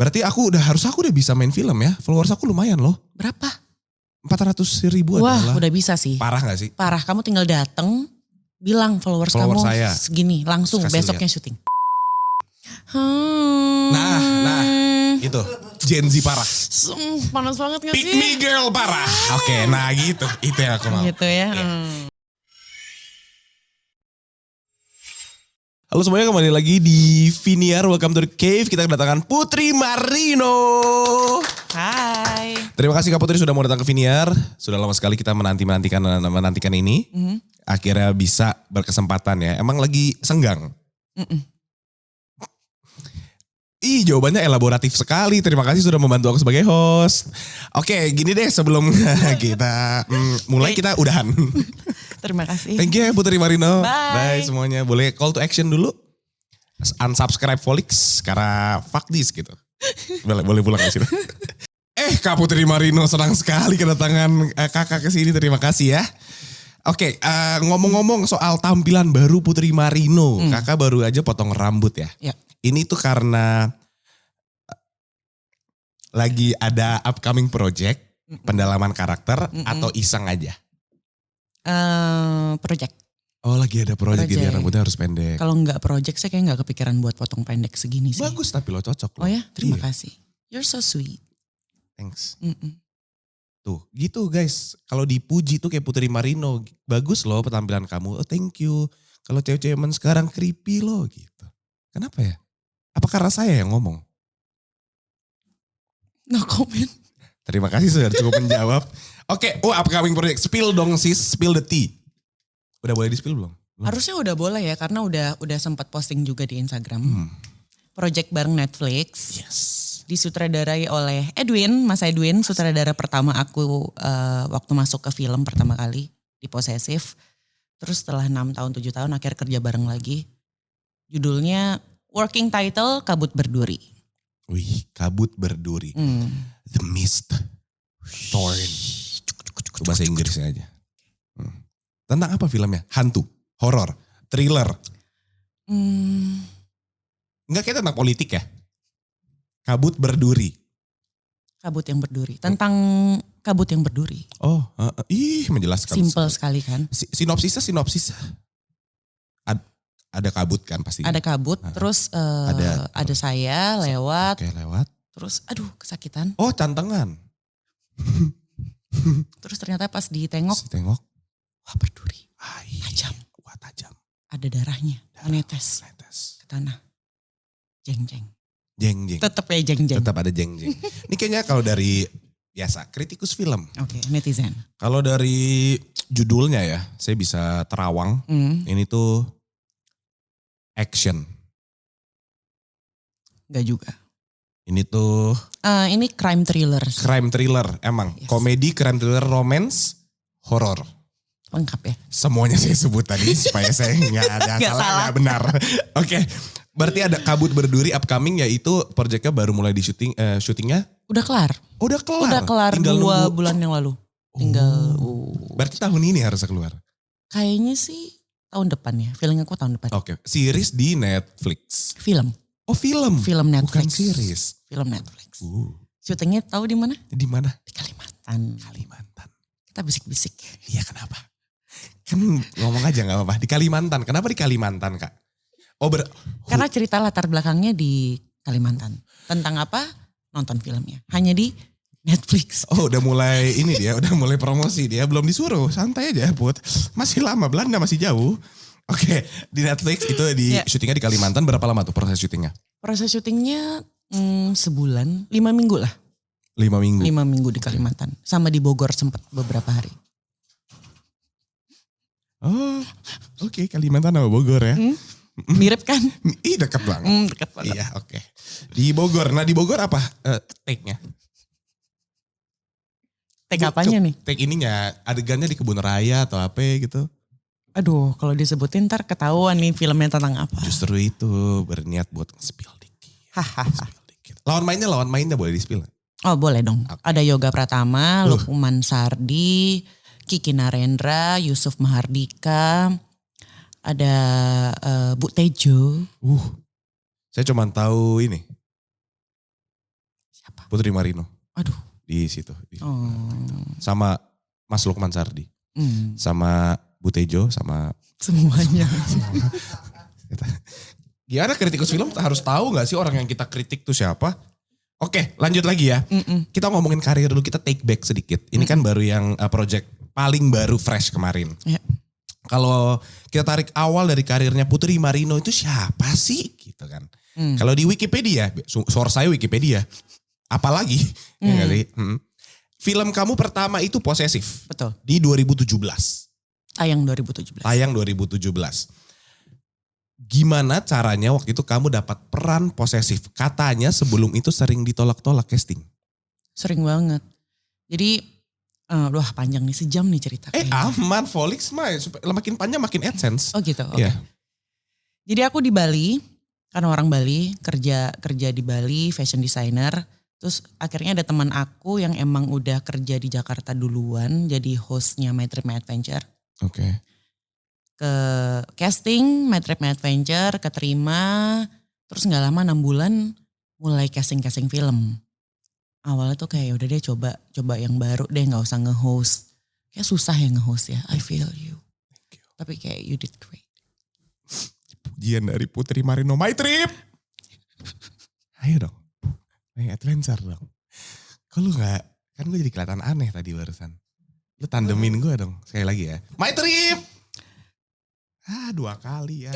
Berarti aku udah bisa main film ya. Followers aku lumayan loh. Berapa? 400.000 Wah, adalah. udah bisa sih. Parah gak sih? Parah, kamu tinggal dateng, bilang followers kamu saya. segini, langsung Kasih besoknya syuting. Nah, itu Gen Z parah. Panas banget gak Pick sih? me girl parah. Oke, nah gitu. Itu yang aku mau. Gitu ya. Halo semuanya, kembali lagi di Viniar. Welcome to the Cave. Kita kedatangan Putri Marino. Hai. Terima kasih Kak Putri sudah mau datang ke Viniar. Sudah lama sekali kita menantikan ini. Akhirnya bisa berkesempatan ya. Emang lagi senggang? Ih, jawabannya elaboratif sekali. Terima kasih sudah membantu aku sebagai host. Oke, gini deh sebelum kita mulai kita udahan. Terima kasih. Thank you ya Putri Marino. Bye. Bye semuanya. Boleh call to action dulu? Unsubscribe Volix karena fuck this gitu. Boleh pulang ke sini. Kak Putri Marino, senang sekali kedatangan kakak ke sini. Terima kasih ya. Oke, ngomong-ngomong soal tampilan baru Putri Marino. Kakak baru aja potong rambut ya. Ya. Ini tuh karena lagi ada upcoming project, pendalaman karakter atau iseng aja? Project. Oh, lagi ada project. Jadi rambutnya harus pendek. Kalau nggak project saya kayak nggak kepikiran buat potong pendek segini sih. Bagus tapi lo cocok lo. Oh ya, terima Iya. kasih. You're so sweet. Thanks. Tuh gitu guys, kalau dipuji tuh kayak Putri Marino, bagus loh penampilan kamu, oh thank you. Kalau cewek-cewek sekarang creepy loh gitu. Kenapa ya? Apa karena saya yang ngomong? No comment. Terima kasih sudah cukup menjawab. Oke, upcoming project, spill dong sis, spill the tea. Udah boleh di spill belum? Harusnya udah boleh ya, karena udah sempat posting juga di Instagram. Project bareng Netflix. Yes. Disutradarai oleh Mas Edwin, sutradara pertama aku waktu masuk ke film pertama kali di Possessive. Terus setelah 6 tahun, 7 tahun akhirnya kerja bareng lagi. Judulnya working title Kabut Berduri. Wih, Kabut Berduri. The Mist. Thorn. Itu bahasa Inggrisnya aja. Tentang apa filmnya? Hantu, horor, thriller. Enggak kayak tentang politik ya? Kabut Berduri. Kabut yang berduri. Tentang kabut yang berduri. Oh, menjelaskan. Simple sekali kan. Sinopsisnya. Ada kabut kan pasti. Ada kabut, terus ada saya lewat. Oke, lewat. Terus kesakitan. Oh, cantengan. Terus ternyata pas ditengok. Wah, berduri. Tajam. Wah, tajam. Ada darahnya. Menetes ke tanah. Jeng. Tetap ya jeng. Tetap ada jeng. Ini kayaknya kalau dari biasa kritikus film. Oke, netizen. Kalau dari judulnya ya, saya bisa terawang. Ini tuh action. Enggak juga. Ini tuh ini crime thriller. Crime thriller emang. Yes. Komedi, crime thriller, romance, horor. Lengkap ya. Semuanya saya sebut tadi supaya saya nggak ada salah, nggak benar. Oke. Berarti ada Kabut Berduri upcoming, yaitu proyeknya baru mulai di syutingnya. Udah kelar. Oh, udah kelar. Udah kelar Tinggal 2 bulan yang lalu. Tinggal. Berarti tahun ini harusnya keluar. Kayaknya sih tahun depan ya. Feeling aku tahun depan. Oke. Series di Netflix. Film. Oh, film. Film Netflix. Bukan series. Film Netflix. Syutingnya tahu di mana? Di mana? Di Kalimantan. Kita bisik-bisik. Iya, kenapa? Kan ngomong aja gak apa-apa. Di Kalimantan. Kenapa di Kalimantan, Kak? Karena cerita latar belakangnya di Kalimantan. Tentang apa? Nonton filmnya. Hanya di Netflix. Oh, udah mulai ini dia, udah mulai promosi dia. Belum disuruh, santai aja Put. Masih lama, Belanda masih jauh. Oke, di Netflix itu syutingnya di Kalimantan. Berapa lama tuh proses syutingnya? Proses syutingnya sebulan, 5 minggu lah. 5 minggu? 5 minggu di Kalimantan. Sama di Bogor sempat beberapa hari. Oh, oke. Kalimantan sama Bogor ya. Mirip kan? Ih, dekat banget. Dekat banget. Iya, oke. Di Bogor. Nah, di Bogor apa take-nya? Take apanya nih? Take ininya, adegannya di kebun raya atau apa gitu. Aduh, kalau disebutin ntar ketahuan nih filmnya tentang apa. Justru itu berniat buat nge-spill dikit. Lawan mainnya boleh di-spill? Oh, boleh dong. Okay. Ada Yoga Pratama, Lukman Sardi, Kiki Narendra, Yusuf Mahardika, ada Bu Tejo. Saya cuma tahu ini. Siapa? Putri Marino Aduh. di situ. Oh. Sama Mas Lukman Sardi. Hmm. Sama Bu Tejo, sama Semuanya. gimana kritikus film harus tahu gak sih orang yang kita kritik tuh siapa? Oke, lanjut lagi ya. Kita ngomongin karir dulu, kita take back sedikit. Ini kan baru yang project paling baru fresh kemarin. Ya. Kalau kita tarik awal dari karirnya Putri Marino itu siapa sih? Gitu kan. Kalau di Wikipedia, source saya Wikipedia. Apalagi, ya nggak sih? Film kamu pertama itu Posesif. Betul. Di 2017. Tayang 2017. Tayang 2017. Gimana caranya waktu itu kamu dapat peran posesif? Katanya sebelum itu sering ditolak-tolak casting. Sering banget. Jadi, wah panjang nih, sejam nih cerita. Aman, Volix mah makin panjang makin AdSense. Oh gitu, oke. Iya. Jadi aku di Bali, karena orang Bali, kerja di Bali, fashion designer. Terus akhirnya ada teman aku yang emang udah kerja di Jakarta duluan, jadi hostnya My Trip My Adventure. Oke. Ke casting My Trip My Adventure, keterima, terus gak lama 6 bulan mulai casting film. Awalnya tuh kayak udah deh coba yang baru deh, gak usah nge-host. Kayak susah ya nge-host ya, I feel you. Thank you. Tapi kayak you did great. Pujian dari Putri Marino, My Trip. Ayo dong, My Adventure dong. Kok lu gak, kan gue jadi kelihatan aneh tadi barusan. Lu tandemin gue dong, sekali lagi ya. My Trip. 2 kali ya.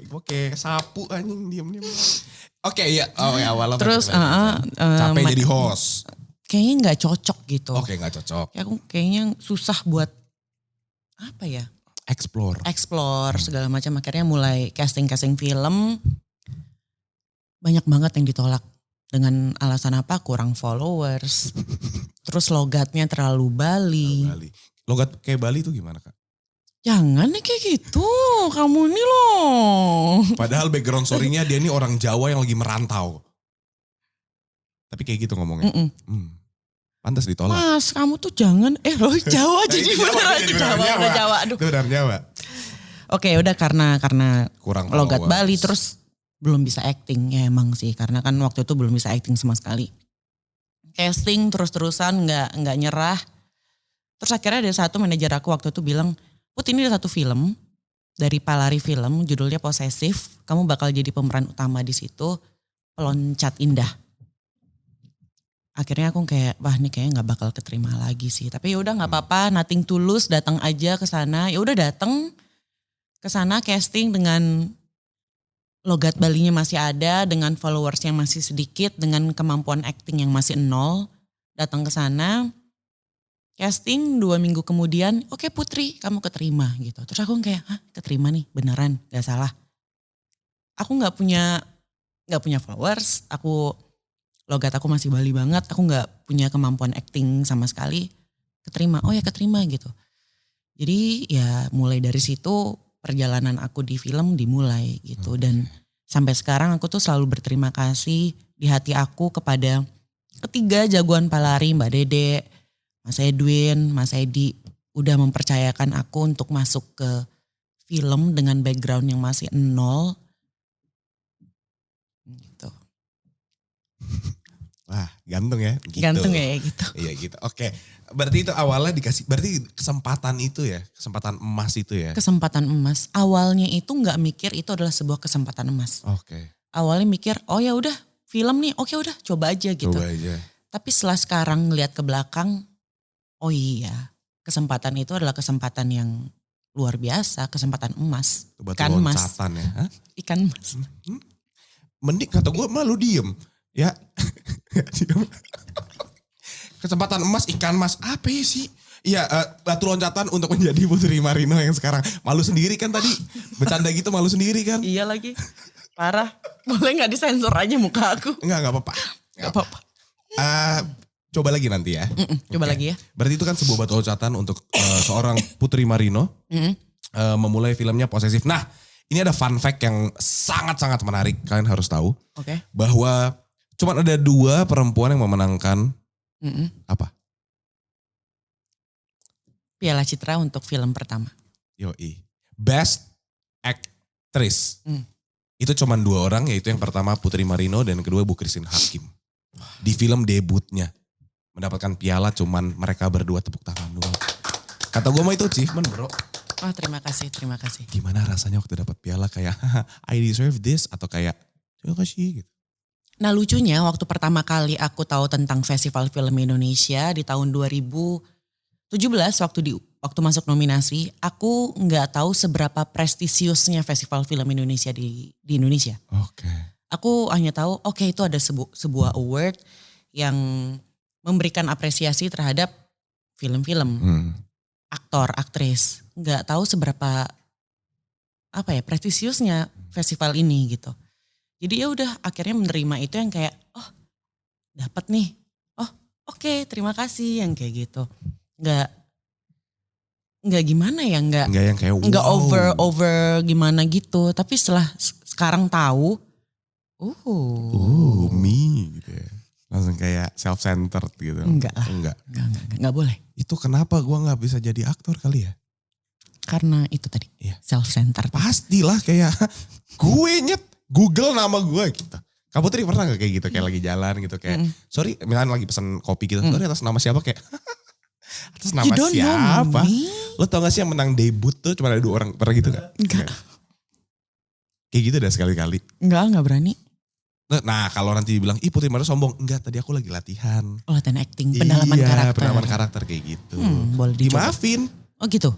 Gue kayak sapu anjing diem-diem. Oke iya, awalnya. Terus capek jadi host. Kayaknya gak cocok gitu. Oke, gak cocok. Ya aku kayaknya susah buat apa ya? Explore segala macam. Akhirnya mulai casting film. Banyak banget yang ditolak. Dengan alasan apa? Kurang followers. Terus logatnya terlalu Bali. Logat kayak Bali tuh gimana Kak? Jangan nih kayak gitu. Kamu nih loh. Padahal background story-nya dia ini orang Jawa yang lagi merantau. Tapi kayak gitu ngomongnya. Pantas ditolak. Mas kamu tuh jangan. Lo Jawa jadi beneran Jawa. Aduh. Itu benar Jawa. Oke udah karena kurang logat followers. Bali terus belum bisa acting. Ya emang sih karena kan waktu itu belum bisa acting sama sekali. Casting terus-terusan gak nyerah. Terus akhirnya ada satu manajer aku waktu itu bilang, Put ini ada satu film dari Palari Film judulnya Posesif. Kamu bakal jadi pemeran utama di situ. Peloncat Indah. Akhirnya aku kayak wah ini kayaknya nggak bakal keterima lagi sih. Tapi ya udah nggak apa-apa, nothing tulus, datang aja ke sana. Ya udah datang ke sana casting dengan logat Balinya masih ada, dengan followersnya masih sedikit, dengan kemampuan acting yang masih 0. Datang ke sana. Casting 2 minggu kemudian, oke Putri kamu keterima gitu. Terus aku kayak, keterima nih beneran gak salah. Aku gak punya followers, logat aku masih Bali banget, aku gak punya kemampuan acting sama sekali. Keterima, oh ya keterima gitu. Jadi ya mulai dari situ perjalanan aku di film dimulai gitu. Dan sampai sekarang aku tuh selalu berterima kasih di hati aku kepada ketiga jagoan Palari, Mbak Dede, Mas Edwin, Mas Edi udah mempercayakan aku untuk masuk ke film dengan background yang masih 0. Gitu. Wah ganteng ya. Gitu. Ganteng ya gitu. Iya gitu. Oke. Berarti itu awalnya berarti kesempatan itu ya. Kesempatan emas itu ya. Kesempatan emas. Awalnya itu gak mikir itu adalah sebuah kesempatan emas. Oke. Awalnya mikir oh ya udah film nih oke udah coba aja gitu. Coba aja. Tapi setelah sekarang ngeliat ke belakang. Oh iya, kesempatan itu adalah kesempatan yang luar biasa, kesempatan emas. Ikan emas. Loncatan ya. Hah? Ikan emas. Mending kata gue malu diem. Ya. Kesempatan emas, ikan emas. Apa ya sih? Iya, batu loncatan untuk menjadi Putri Marino yang sekarang. Malu sendiri kan tadi. Bercanda gitu malu sendiri kan. Iya lagi. Parah. Boleh gak disensor aja muka aku? Enggak apa-apa. Gak apa-apa. Coba lagi nanti ya. Coba lagi ya. Berarti itu kan sebuah batu loncatan untuk seorang Putri Marino memulai filmnya Posesif. Nah, ini ada fun fact yang sangat-sangat menarik. Kalian harus tahu. Oke. Bahwa cuma ada 2 perempuan yang memenangkan apa? Piala Citra untuk film pertama. Yoi. Best Actress. Itu cuma 2 orang, yaitu yang pertama Putri Marino dan yang kedua Bu Christine Hakim. di film debutnya. Mendapatkan piala cuman mereka berdua tepuk tangan doang. Kata gue mah itu achievement bro. Oh terima kasih. Gimana rasanya waktu dapat piala kayak I deserve this atau kayak terima kasih gitu. Nah lucunya waktu pertama kali aku tahu tentang Festival Film Indonesia di tahun 2017 waktu masuk nominasi, aku nggak tahu seberapa prestisiusnya Festival Film Indonesia di Indonesia. Oke. Aku hanya tahu itu ada sebuah award yang memberikan apresiasi terhadap film-film, aktor, aktris. Nggak tahu seberapa prestisiusnya festival ini gitu. Jadi ya udah akhirnya menerima itu yang kayak dapat nih. Oke, terima kasih yang kayak gitu. Nggak gimana ya, nggak yang kayak nggak wow. over gimana gitu. Tapi setelah sekarang tahu, me gitu ya. Langsung kayak self-centered gitu. Enggak lah. Enggak boleh. Itu kenapa gue gak bisa jadi aktor kali ya? Karena itu tadi, self-centered. Pastilah kayak gue Google nama gue gitu. Kak Putri pernah gak kayak gitu? Kayak lagi jalan gitu kayak, sorry misalnya lagi pesen kopi gitu. Sorry atas nama siapa kayak, atas nama siapa? Lo tau gak sih yang menang debut tuh cuma ada 2 orang, pernah gitu gak? Enggak. Kayak gitu dah sekali-kali. Enggak berani. Nah kalau nanti dibilang, ih Putri Mario sombong. Enggak, tadi aku lagi latihan. Latihan acting, pendalaman karakter. Pendalaman karakter kayak gitu. Boleh dicoba. Dimaafin. Oh gitu?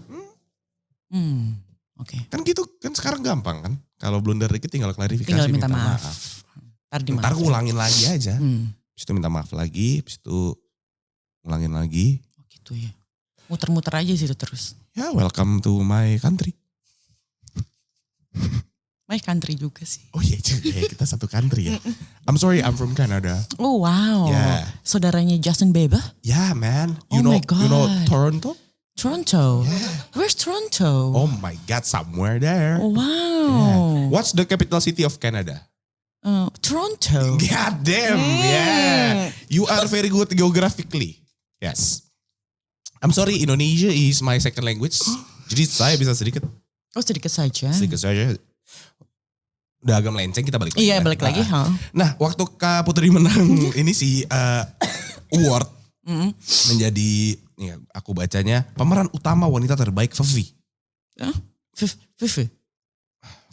Oke. Kan gitu, kan sekarang gampang kan. Kalau blunder dikit tinggal klarifikasi, Tinggal minta maaf. Ntar ulangin lagi aja. Habis itu minta maaf lagi, habis itu ulangin lagi. Oh gitu ya. Muter-muter aja sih itu terus. Ya welcome to my country. My country juga sih. Oh iya juga ya, kita satu country ya. I'm sorry, I'm from Canada. Oh wow. Yeah. Saudaranya Justin Bieber? Yeah man. Oh my God. You know Toronto? Toronto? Yeah. Where's Toronto? Oh my God, somewhere there. Oh, wow. Yeah. What's the capital city of Canada? Toronto. God damn, yeah. You are very good geographically. Yes. I'm sorry, Indonesia is my second language. Jadi saya bisa sedikit. Oh sedikit saja. Sedikit saja. Udah agak melenceng, kita balik lagi. Iya balik lagi. Nah waktu Kak Putri menang ini si award. Menjadi, aku bacanya, pemeran utama wanita terbaik Fevi. Fevi?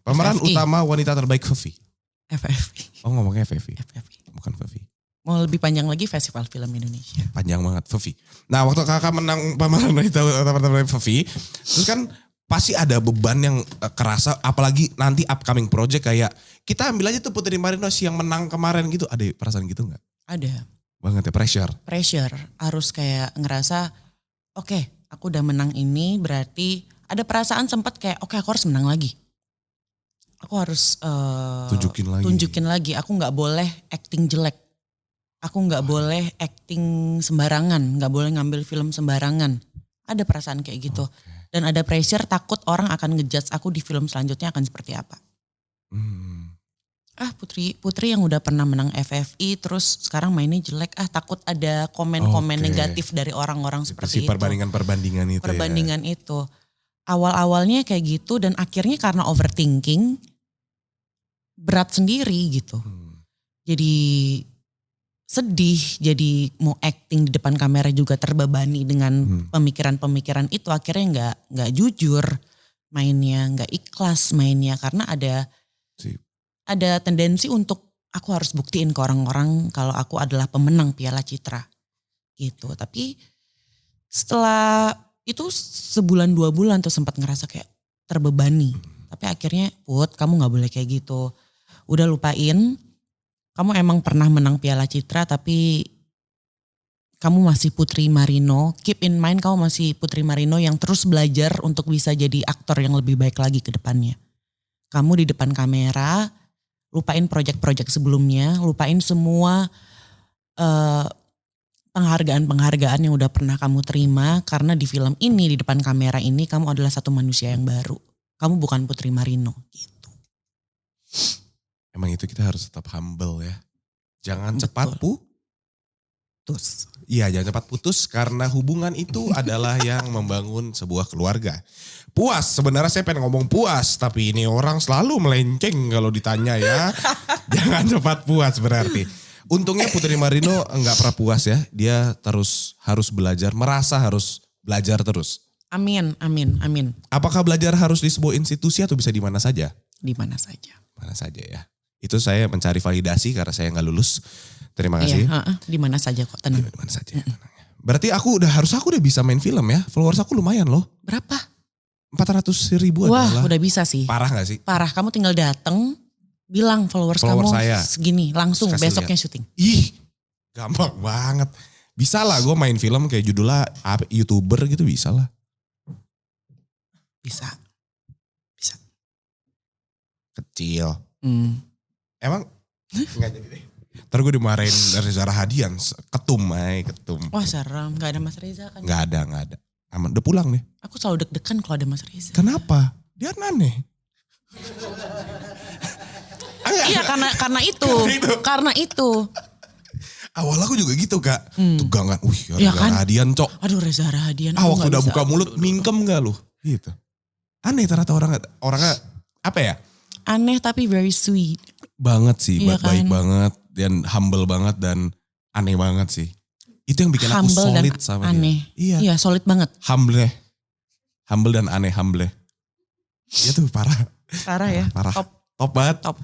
Pemeran FFI. utama wanita terbaik Fevi. FFI. Oh ngomongnya Fevi. FFI. Bukan Fevi. Mau lebih panjang lagi Festival Film Indonesia. Panjang banget Fevi. Nah waktu kakak menang pemeran wanita terbaik Fevi, terus kan pasti ada beban yang kerasa, apalagi nanti upcoming project kayak, kita ambil aja tuh Putri Marinos yang menang kemarin gitu, ada perasaan gitu gak? Ada. Banget ya, pressure. Harus kayak ngerasa, oke, aku udah menang ini berarti ada perasaan sempat kayak, oke, aku harus menang lagi. Aku harus tunjukin lagi. Aku gak boleh acting jelek. Aku gak boleh acting sembarangan. Gak boleh ngambil film sembarangan. Ada perasaan kayak gitu. Dan ada pressure takut orang akan ngejudge aku di film selanjutnya akan seperti apa. Putri yang udah pernah menang FFI terus sekarang mainnya jelek. Takut ada komen-komen negatif dari orang-orang seperti itu. Perbandingan itu. Perbandingan itu. Awal-awalnya kayak gitu dan akhirnya karena overthinking berat sendiri gitu. Jadi sedih, jadi mau acting di depan kamera juga terbebani dengan pemikiran-pemikiran itu, akhirnya nggak jujur mainnya, nggak ikhlas mainnya karena ada tendensi untuk aku harus buktiin ke orang-orang kalau aku adalah pemenang Piala Citra gitu. Tapi setelah itu sebulan 2 bulan tuh sempat ngerasa kayak terbebani. Tapi akhirnya Put, kamu nggak boleh kayak gitu. Udah lupain. Kamu emang pernah menang Piala Citra tapi kamu masih Putri Marino. Keep in mind kamu masih Putri Marino yang terus belajar untuk bisa jadi aktor yang lebih baik lagi ke depannya. Kamu di depan kamera, lupain project-project sebelumnya, lupain semua penghargaan-penghargaan yang udah pernah kamu terima. Karena di film ini, di depan kamera ini kamu adalah satu manusia yang baru. Kamu bukan Putri Marino gitu. Emang itu kita harus tetap humble ya. Jangan cepat putus. Iya, jangan cepat putus karena hubungan itu adalah yang membangun sebuah keluarga. Puas, sebenarnya saya pengen ngomong puas, tapi ini orang selalu melenceng kalau ditanya ya. Jangan cepat puas berarti. Untungnya Putri Marino nggak pernah puas ya. Dia terus harus belajar, merasa harus belajar terus. Amin, amin, amin. Apakah belajar harus di sebuah institusi atau bisa di mana saja? Di mana saja. Mana saja ya. Itu saya mencari validasi karena saya nggak lulus. Terima kasih. Iya, di mana saja kok, tenang. Di mana saja. Berarti aku udah bisa main film ya. Followers aku lumayan loh. Berapa? 400.000 Wah, adalah. udah bisa sih. Parah gak sih? Parah, kamu tinggal dateng, bilang followers kamu saya. segini, langsung Kasih besoknya syuting. Ih, gampang banget. Bisa lah gue main film kayak judulnya YouTuber gitu bisa lah. Bisa. Kecil. Hmm. Emang gak jadi deh. Ntar gue dimarahin dari Zara Hadian. Ketum. Wah serem, gak ada Mas Reza kan? Gak ada. Aman, udah pulang deh. Aku selalu deg-degan kalau ada Mas Reza. Kenapa? Dia aneh. Iya karena itu. Awal aku juga gitu kak. Tegangan. Iya Zara kan? Hadian cok. Aduh Reza Rahadian. Waktu udah buka mulut mingkem gak lu? Gitu. Aneh ternyata orangnya apa ya? Aneh tapi very sweet. Banget sih, Iya baik kan? banget dan humble banget dan aneh banget sih. Itu yang bikin aku Humble dan solid sama aneh. dia. Iya. Iya solid banget. Humble dan aneh, humble. Iya tuh parah. Parah ya. Parah. Top. Top banget. Top.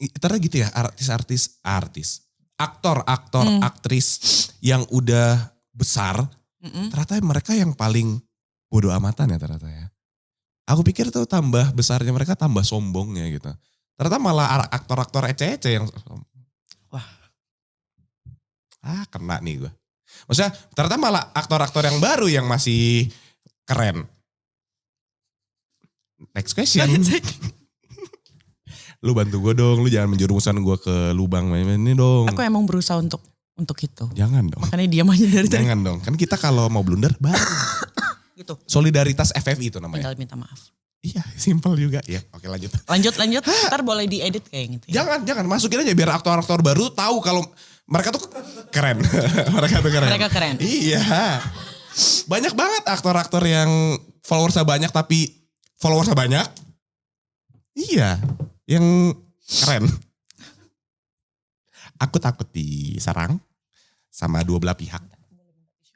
Ternyata gitu ya artis. Aktor, aktris yang udah besar. Ternyata mereka yang paling bodoh amatan ya ternyata ya. Aku pikir tuh tambah besarnya mereka tambah sombongnya gitu. Ternyata malah aktor-aktor ece-ece yang... Wah. Kena nih gue. Maksudnya ternyata malah aktor-aktor yang baru yang masih keren. Next question. Lu bantu gue dong, lu jangan menjerumuskan gue ke lubang ini dong. Aku emang berusaha untuk itu. Jangan dong. Makanya diam aja dari tadi. Jangan dong. Kan kita kalau mau blunder bareng. Gitu. Solidaritas FFI itu namanya. Tinggal minta maaf. Iya, simple juga. Ya, oke lanjut. Lanjut. Ntar boleh diedit kayak gitu. Ya. Jangan masukin aja biar aktor-aktor baru tahu kalau mereka tuh keren. Mereka keren. Iya. Banyak banget aktor-aktor yang followersnya banyak tapi followersnya banyak. Iya, yang keren. Aku takut diserang sama dua belah pihak.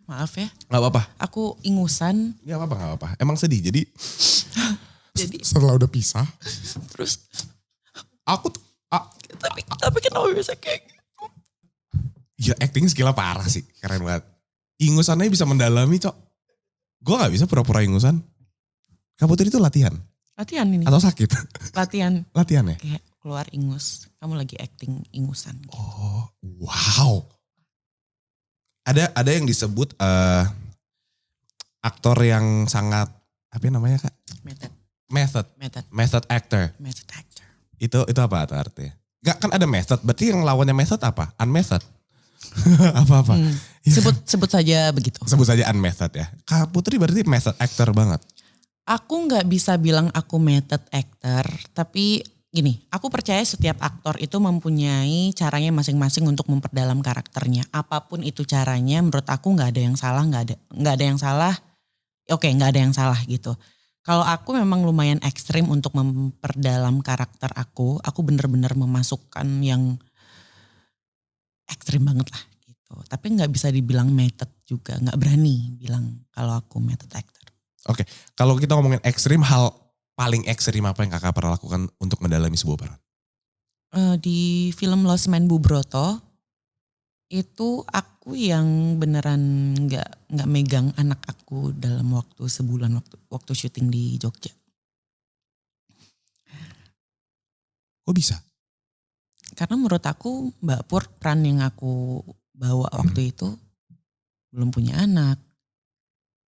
Maaf ya. Gak apa-apa. Aku ingusan. Gak apa-apa. Emang sedih jadi Jadi setelah udah pisah. terus. Aku tuh. Tapi kenapa bisa kayak gitu? Ya acting skillnya parah sih. Keren banget. Ingusannya bisa mendalami cok. Gue gak bisa pura-pura ingusan. Kak Putri itu latihan? Latihan ini. Atau sakit? Latihan. Latihan ya? Kayak keluar ingus. Kamu lagi acting ingusan. Gitu. Oh wow. Ada yang disebut aktor yang sangat apa namanya kak? Method actor. Method actor. Itu apa artinya? Gak kan ada method, berarti yang lawannya method apa? Unmethod. Apa-apa. Sebut saja begitu. Sebut saja unmethod ya. Kak Putri berarti method actor banget. Aku nggak bisa bilang aku method actor, tapi gini, aku percaya setiap aktor itu mempunyai caranya masing-masing untuk memperdalam karakternya. Apapun itu caranya, menurut aku nggak ada yang salah, nggak ada yang salah. Oke, nggak ada yang salah gitu. Kalau aku memang lumayan ekstrim untuk memperdalam karakter aku bener-bener memasukkan yang ekstrim banget lah gitu. Tapi nggak bisa dibilang method juga, nggak berani bilang kalau aku method actor. Oke, kalau kita ngomongin ekstrim, hal paling ekstrim apa yang kakak pernah lakukan untuk mendalami sebuah peran? Di film Lost Man Bubroto, itu aku yang beneran nggak megang anak aku dalam waktu sebulan waktu syuting di Jogja. Kok bisa? Karena menurut aku Mbak Pur peran yang aku bawa waktu itu belum punya anak.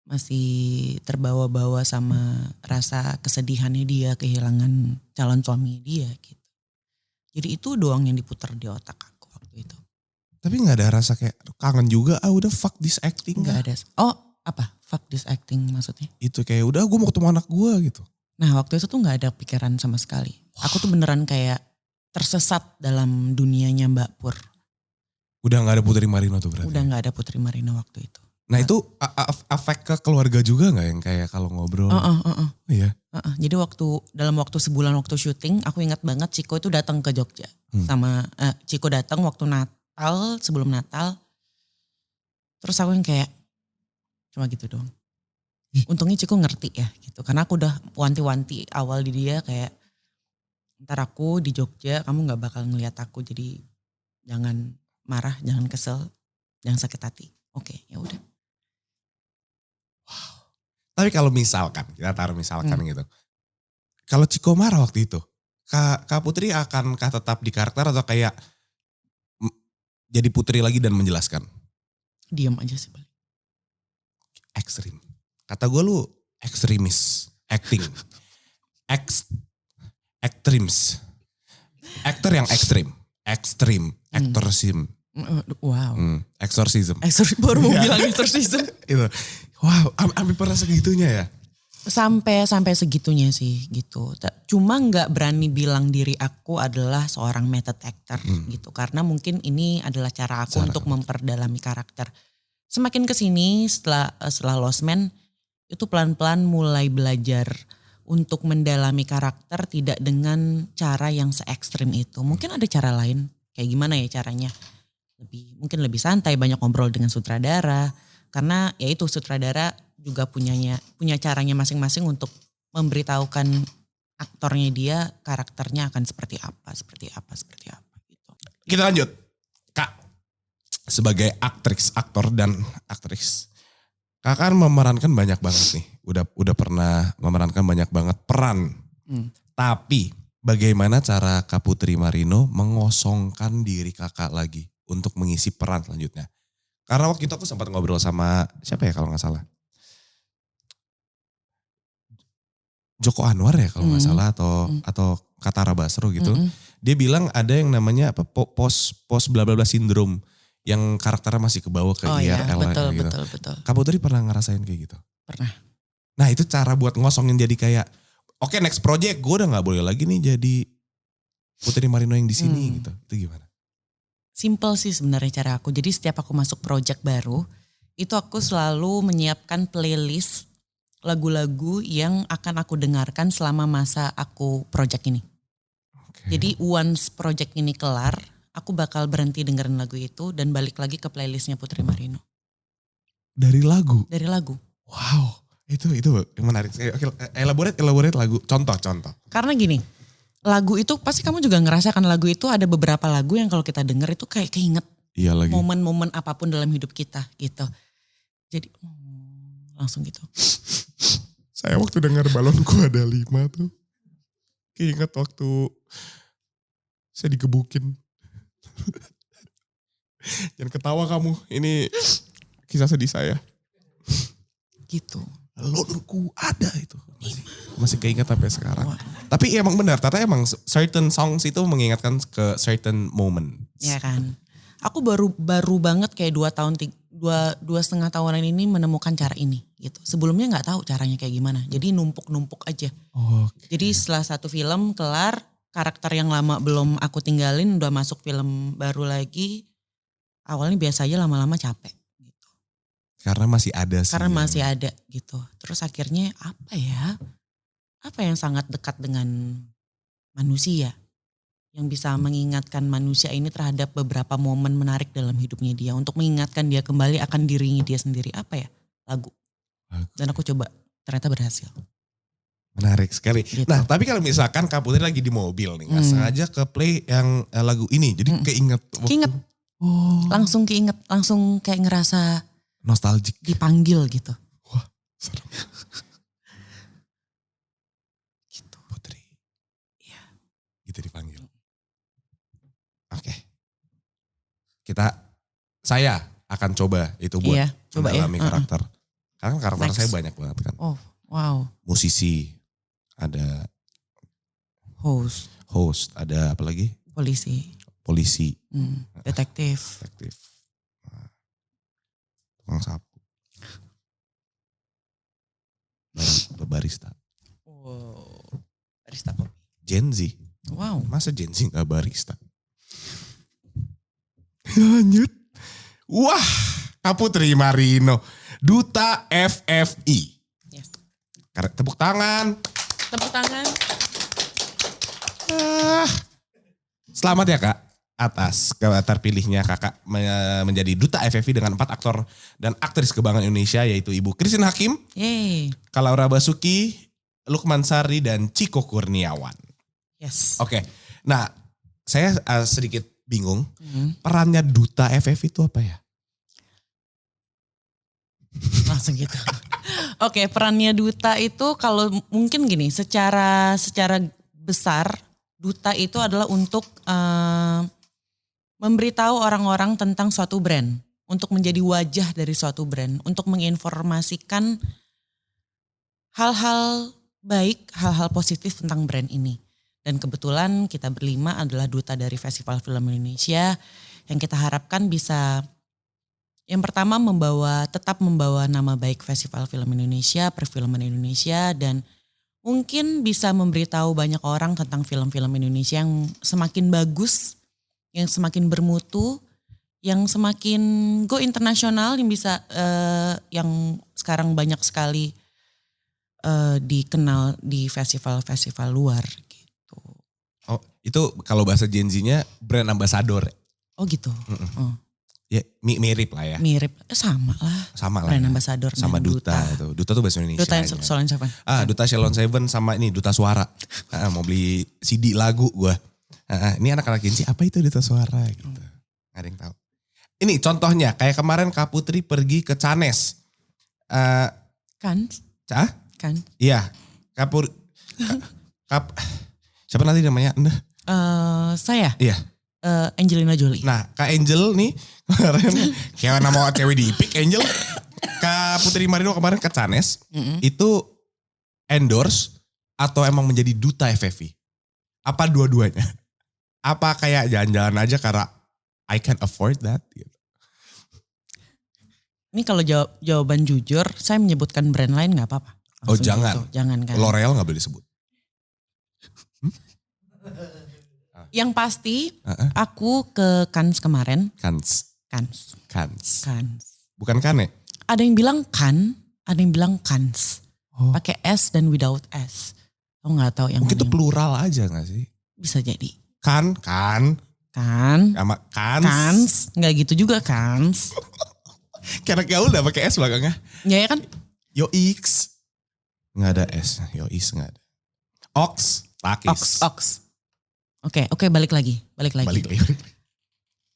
Masih terbawa-bawa sama rasa kesedihannya dia kehilangan calon suami dia gitu. Jadi itu doang yang diputar di otak aku waktu itu. Tapi gak ada rasa kayak kangen juga, udah fuck this acting. Gak ada. Oh apa? Fuck this acting maksudnya? Itu kayak udah gue mau ketemu anak gue gitu. Nah waktu itu tuh gak ada pikiran sama sekali. Aku tuh beneran kayak tersesat dalam dunianya Mbak Pur. Udah gak ada Putri Marino tuh berarti? Udah gak ada Putri Marino waktu itu. Nah itu efek ke keluarga juga gak yang kayak kalau ngobrol? Oh, iya? Jadi dalam waktu sebulan waktu syuting, aku ingat banget Ciko itu datang ke Jogja. Ciko datang waktu Natal, sebelum Natal. Terus aku yang kayak, cuma gitu doang. Untungnya Ciko ngerti ya gitu. Karena aku udah wanti-wanti awal di dia kayak, ntar aku di Jogja, kamu gak bakal ngeliat aku. Jadi jangan marah, jangan kesel, jangan sakit hati. Oke, ya udah. Tapi kalau misalkan, kita taruh misalkan gitu. Kalau Ciko marah waktu itu, Kak Putri akankah tetap di karakter atau kayak jadi Putri lagi dan menjelaskan? Diam aja sih paling. Ekstrim. Kata gue lu ekstremis, acting. Extremes. Aktor yang ekstrim, actorism. Wow. Exorcism. Baru mau bilang exorcism. Itu. Wow, sampai pernah segitunya ya? Sampai segitunya sih gitu. Cuma nggak berani bilang diri aku adalah seorang method actor gitu. Karena mungkin ini adalah cara aku untuk memperdalami karakter. Semakin kesini setelah Lost Man itu pelan-pelan mulai belajar untuk mendalami karakter tidak dengan cara yang se-ekstrim itu. Mungkin ada cara lain. Kayak gimana ya caranya? Mungkin lebih santai, banyak ngobrol dengan sutradara. Karena ya itu sutradara juga punya caranya masing-masing untuk memberitahukan aktornya dia karakternya akan seperti apa gitu. Kita lanjut. Kak, sebagai aktor dan aktris, Kak kan memerankan banyak banget nih. Udah pernah memerankan banyak banget peran. Tapi bagaimana cara Kak Putri Marino mengosongkan diri kakak lagi untuk mengisi peran selanjutnya? Karena waktu itu aku sempat ngobrol sama siapa ya kalau gak salah. Joko Anwar ya kalau gak salah atau Katara Basro gitu. Dia bilang ada yang namanya apa post bla bla bla syndrome. Yang karakternya masih kebawa ke IRL gitu. Betul. Kak Putri pernah ngerasain kayak gitu? Pernah. Nah itu cara buat ngosongin jadi kayak, oke, next project gue udah gak boleh lagi nih jadi Putri Marino yang di sini gitu. Itu gimana? Simple sih sebenarnya cara aku. Jadi setiap aku masuk project baru, itu aku selalu menyiapkan playlist lagu-lagu yang akan aku dengarkan selama masa aku project ini. Okay. Jadi once project ini kelar, aku bakal berhenti dengerin lagu itu dan balik lagi ke playlistnya Putri Marino. Dari lagu? Dari lagu. Wow, itu menarik. Oke, elaborate lagu, contoh. Karena gini, lagu itu pasti kamu juga ngerasakan lagu itu ada beberapa lagu yang kalau kita denger itu kayak keinget. Iya lagi. Momen-momen apapun dalam hidup kita gitu. Jadi langsung gitu. Saya waktu dengar Balonku Ada 5 tuh. Keinget waktu saya digebukin. Jangan ketawa kamu, ini kisah sedih saya. Gitu. Balonku Ada itu. Masih keinget sampai sekarang. Wah. Tapi emang benar, ternyata emang certain songs itu mengingatkan ke certain moment. Iya kan. Aku baru banget kayak 2,5 tahunan ini menemukan cara ini gitu. Sebelumnya gak tahu caranya kayak gimana. Jadi numpuk-numpuk aja. Okay. Jadi setelah satu film kelar, karakter yang lama belum aku tinggalin udah masuk film baru lagi. Awalnya biasa aja, lama-lama capek. Karena masih ada sih. Karena masih ada gitu. Terus akhirnya apa ya? Apa yang sangat dekat dengan manusia? Yang bisa mengingatkan manusia ini terhadap beberapa momen menarik dalam hidupnya dia. Untuk mengingatkan dia kembali akan dirinya dia sendiri. Apa ya? Lagu. Dan aku coba, ternyata berhasil. Menarik sekali. Gitu. Nah tapi kalau misalkan Kak Putri lagi di mobil nih. Gak sengaja ke play yang lagu ini. Jadi keinget. Keinget. Langsung keinget. Langsung kayak ngerasa nostalgic. Dipanggil gitu. Wah, serem. Gitu. Putri. Iya. Gitu dipanggil. Oke. Saya akan coba itu buat mendalami karakter. Karena karakter saya banyak banget kan. Oh, wow. Musisi, ada host, ada apa lagi? Polisi. Detektif. Tukang sapu. Barista. Wow. Barista kopi. Gen Z. Wow. Masa Gen Z gak barista? Lanjut. Wah, Kak Putri Marino. Duta FFI. Yes. Tepuk tangan. Tepuk tangan. Selamat ya Kak atas terpilihnya Kakak menjadi duta FFI dengan 4 aktor dan aktris kebanggaan Indonesia yaitu Ibu Christine Hakim, Yeay. Kalaura Basuki, Lukman Sardi dan Ciko Kurniawan. Yes. Oke, nah saya sedikit bingung perannya duta FFI itu apa ya? Langsung gitu. Oke, perannya duta itu kalau mungkin gini, secara besar duta itu adalah untuk memberitahu orang-orang tentang suatu brand, untuk menjadi wajah dari suatu brand, untuk menginformasikan hal-hal baik, hal-hal positif tentang brand ini. Dan kebetulan kita berlima adalah duta dari Festival Film Indonesia yang kita harapkan bisa yang pertama tetap membawa nama baik Festival Film Indonesia, perfilman Indonesia, dan mungkin bisa memberitahu banyak orang tentang film-film Indonesia yang semakin bagus, yang semakin bermutu, yang semakin go internasional, yang bisa yang sekarang banyak sekali dikenal di festival-festival luar gitu. Oh, itu kalau bahasa Gen Z-nya brand ambassador. Oh gitu. Oh. Ya mirip lah ya. Mirip, sama lah. Sama lah. Brand Ya. ambassador Sama duta itu. Duta tuh bahasa Indonesia. Duta Salon Seven. Duta Salon Seven sama ini duta suara. Mau beli CD lagu gue. Ini anak-anak Gen Z apa itu duta suara gitu. Gak ada yang tahu. Ini contohnya kayak kemarin Kak Putri pergi ke Canes. Kan? Kan? Iya. Siapa nanti namanya? Saya? Iya. Angelina Jolie. Nah Kak Angel nih kemarin kayak nama cewek di Epic Angel. Kak Putri Marino kemarin ke Canes. Itu endorse atau emang menjadi duta FFI? Apa dua-duanya? Apa kayak jalan-jalan aja karena I can afford that? Gitu. Ini kalau jawaban jujur, saya menyebutkan brand lain gak apa-apa. Oh jangan. Gitu. Jangan kan. L'Oreal gak boleh disebut. Yang pasti aku ke Cannes kemarin. Cannes. Bukan Kane? Ada yang bilang Cannes, ada yang bilang Cannes. Pakai S dan without S. Aku gak tahu yang mungkin itu mana. plural aja gak sih? Bisa jadi. Kan. Sama Cannes. Gak gitu juga Cannes. Karena gaul udah pakai S belakangnya. Ya kan? Yoix. Nggak ada S. Yoix nggak ada. Ox. Takis. Ox. Oke, balik lagi.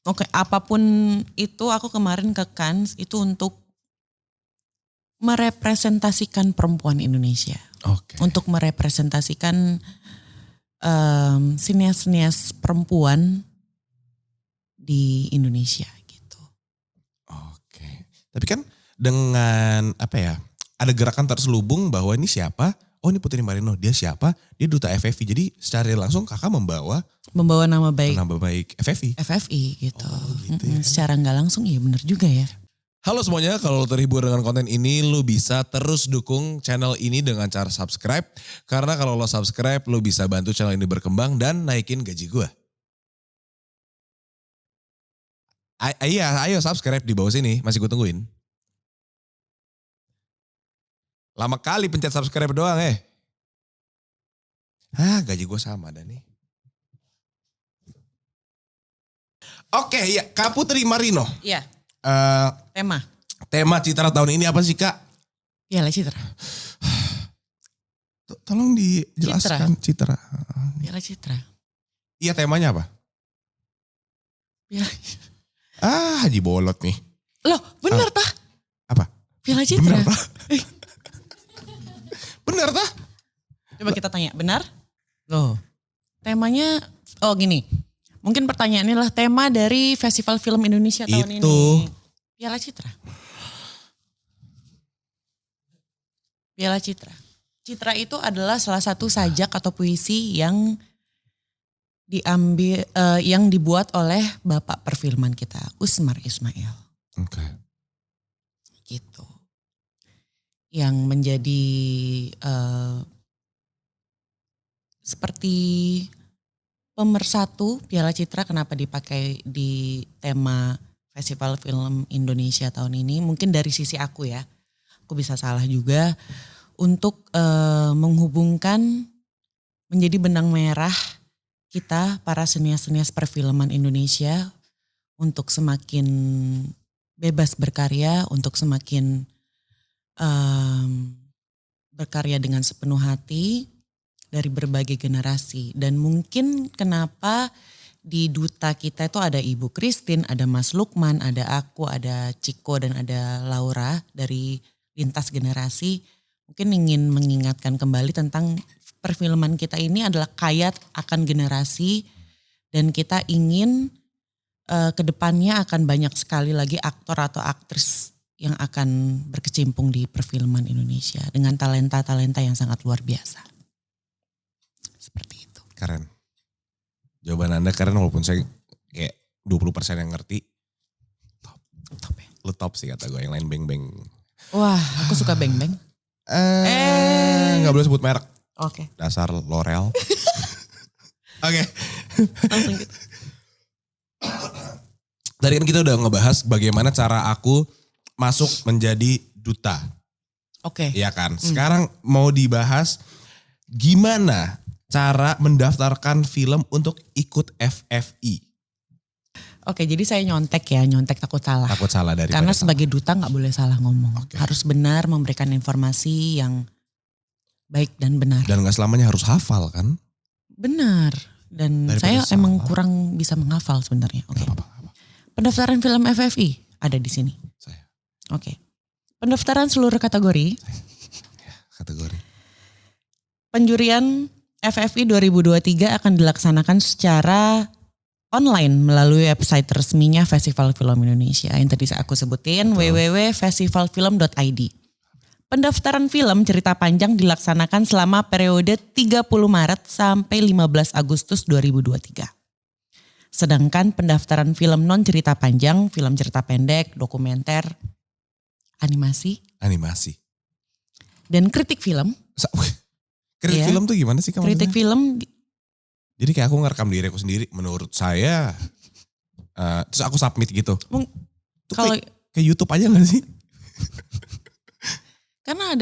Oke, apapun itu aku kemarin ke Cannes itu untuk merepresentasikan perempuan Indonesia. Oke. Untuk merepresentasikan sinias-sinias perempuan di Indonesia gitu. Oke. Tapi kan dengan apa ya, ada gerakan terselubung bahwa ini siapa? Oh ini Putri Marino, dia siapa? Dia duta FFI. Jadi secara langsung kakak membawa nama baik FFI. FFI gitu. Oh, gitu ya. Secara nggak langsung iya benar juga ya. Halo semuanya, kalau lo terhibur dengan konten ini, lo bisa terus dukung channel ini dengan cara subscribe. Karena kalau lo subscribe, lo bisa bantu channel ini berkembang dan naikin gaji gue. Ayo subscribe di bawah sini, masih gue tungguin. Lama kali pencet subscribe doang gaji gue sama dah nih. Oke, ya Kak Putri Marino. Iya. Tema Citra tahun ini apa sih Kak? Piala Citra. Tolong dijelaskan Citra. Piala Citra. Iya temanya apa? Piala. Haji Bolot nih. Loh bener tah? Apa? Piala Citra. Bener tah? Bener tah? Coba kita tanya, benar? Loh. Temanya, gini. Mungkin pertanyaannya adalah tema dari Festival Film Indonesia tahun Itu. ini. Piala Citra. Piala Citra. Citra itu adalah salah satu sajak atau puisi yang yang dibuat oleh Bapak perfilman kita, Usmar Ismail. Oke. Gitu. Yang menjadi seperti pemersatu Piala Citra. Kenapa dipakai di tema Festival Film Indonesia tahun ini? Mungkin dari sisi aku ya, aku bisa salah juga. untuk menghubungkan menjadi benang merah kita para senias-senias perfilman Indonesia untuk semakin bebas berkarya, untuk semakin berkarya dengan sepenuh hati dari berbagai generasi. Dan mungkin kenapa di duta kita itu ada Ibu Christine, ada Mas Lukman, ada aku, ada Ciko dan ada Laura dari lintas generasi. Mungkin ingin mengingatkan kembali tentang perfilman kita ini adalah kaya akan generasi dan kita ingin kedepannya akan banyak sekali lagi aktor atau aktris yang akan berkecimpung di perfilman Indonesia dengan talenta-talenta yang sangat luar biasa. Seperti itu. Keren. Jawaban Anda keren walaupun saya kayak 20% yang ngerti. Top ya. Lu top sih kata gue, yang lain beng-beng. Wah, aku suka beng-beng. Gak boleh sebut merek. Oke. Dasar L'Oreal. Oke. Langsung gitu. Tadi kan kita udah ngebahas bagaimana cara aku masuk menjadi duta. Oke. Iya kan? Sekarang mau dibahas gimana cara mendaftarkan film untuk ikut FFI. Oke, jadi saya nyontek takut salah. Takut salah dari Karena sebagai duta gak boleh salah ngomong. Oke. Harus benar memberikan informasi yang baik dan benar. Dan gak selamanya harus hafal kan? Benar. Dan Daripada saya salah. emang kurang bisa menghafal sebenarnya. Oke. Gak apa-apa. Pendaftaran film FFI ada di sini. Saya. Oke. Pendaftaran seluruh kategori. Kategori. Penjurian FFI 2023 akan dilaksanakan secara online melalui website resminya Festival Film Indonesia. Yang tadi aku sebutin www.festivalfilm.id. Pendaftaran film cerita panjang dilaksanakan selama periode 30 Maret sampai 15 Agustus 2023. Sedangkan pendaftaran film non cerita panjang, film cerita pendek, dokumenter, animasi, dan kritik film. Kritik Iya. film tuh gimana sih Kak Kritik maksudnya? film, Jadi kayak aku ngerekam diri aku sendiri, menurut saya, terus aku submit gitu. Tuh kalau kayak YouTube aja gak sih? karena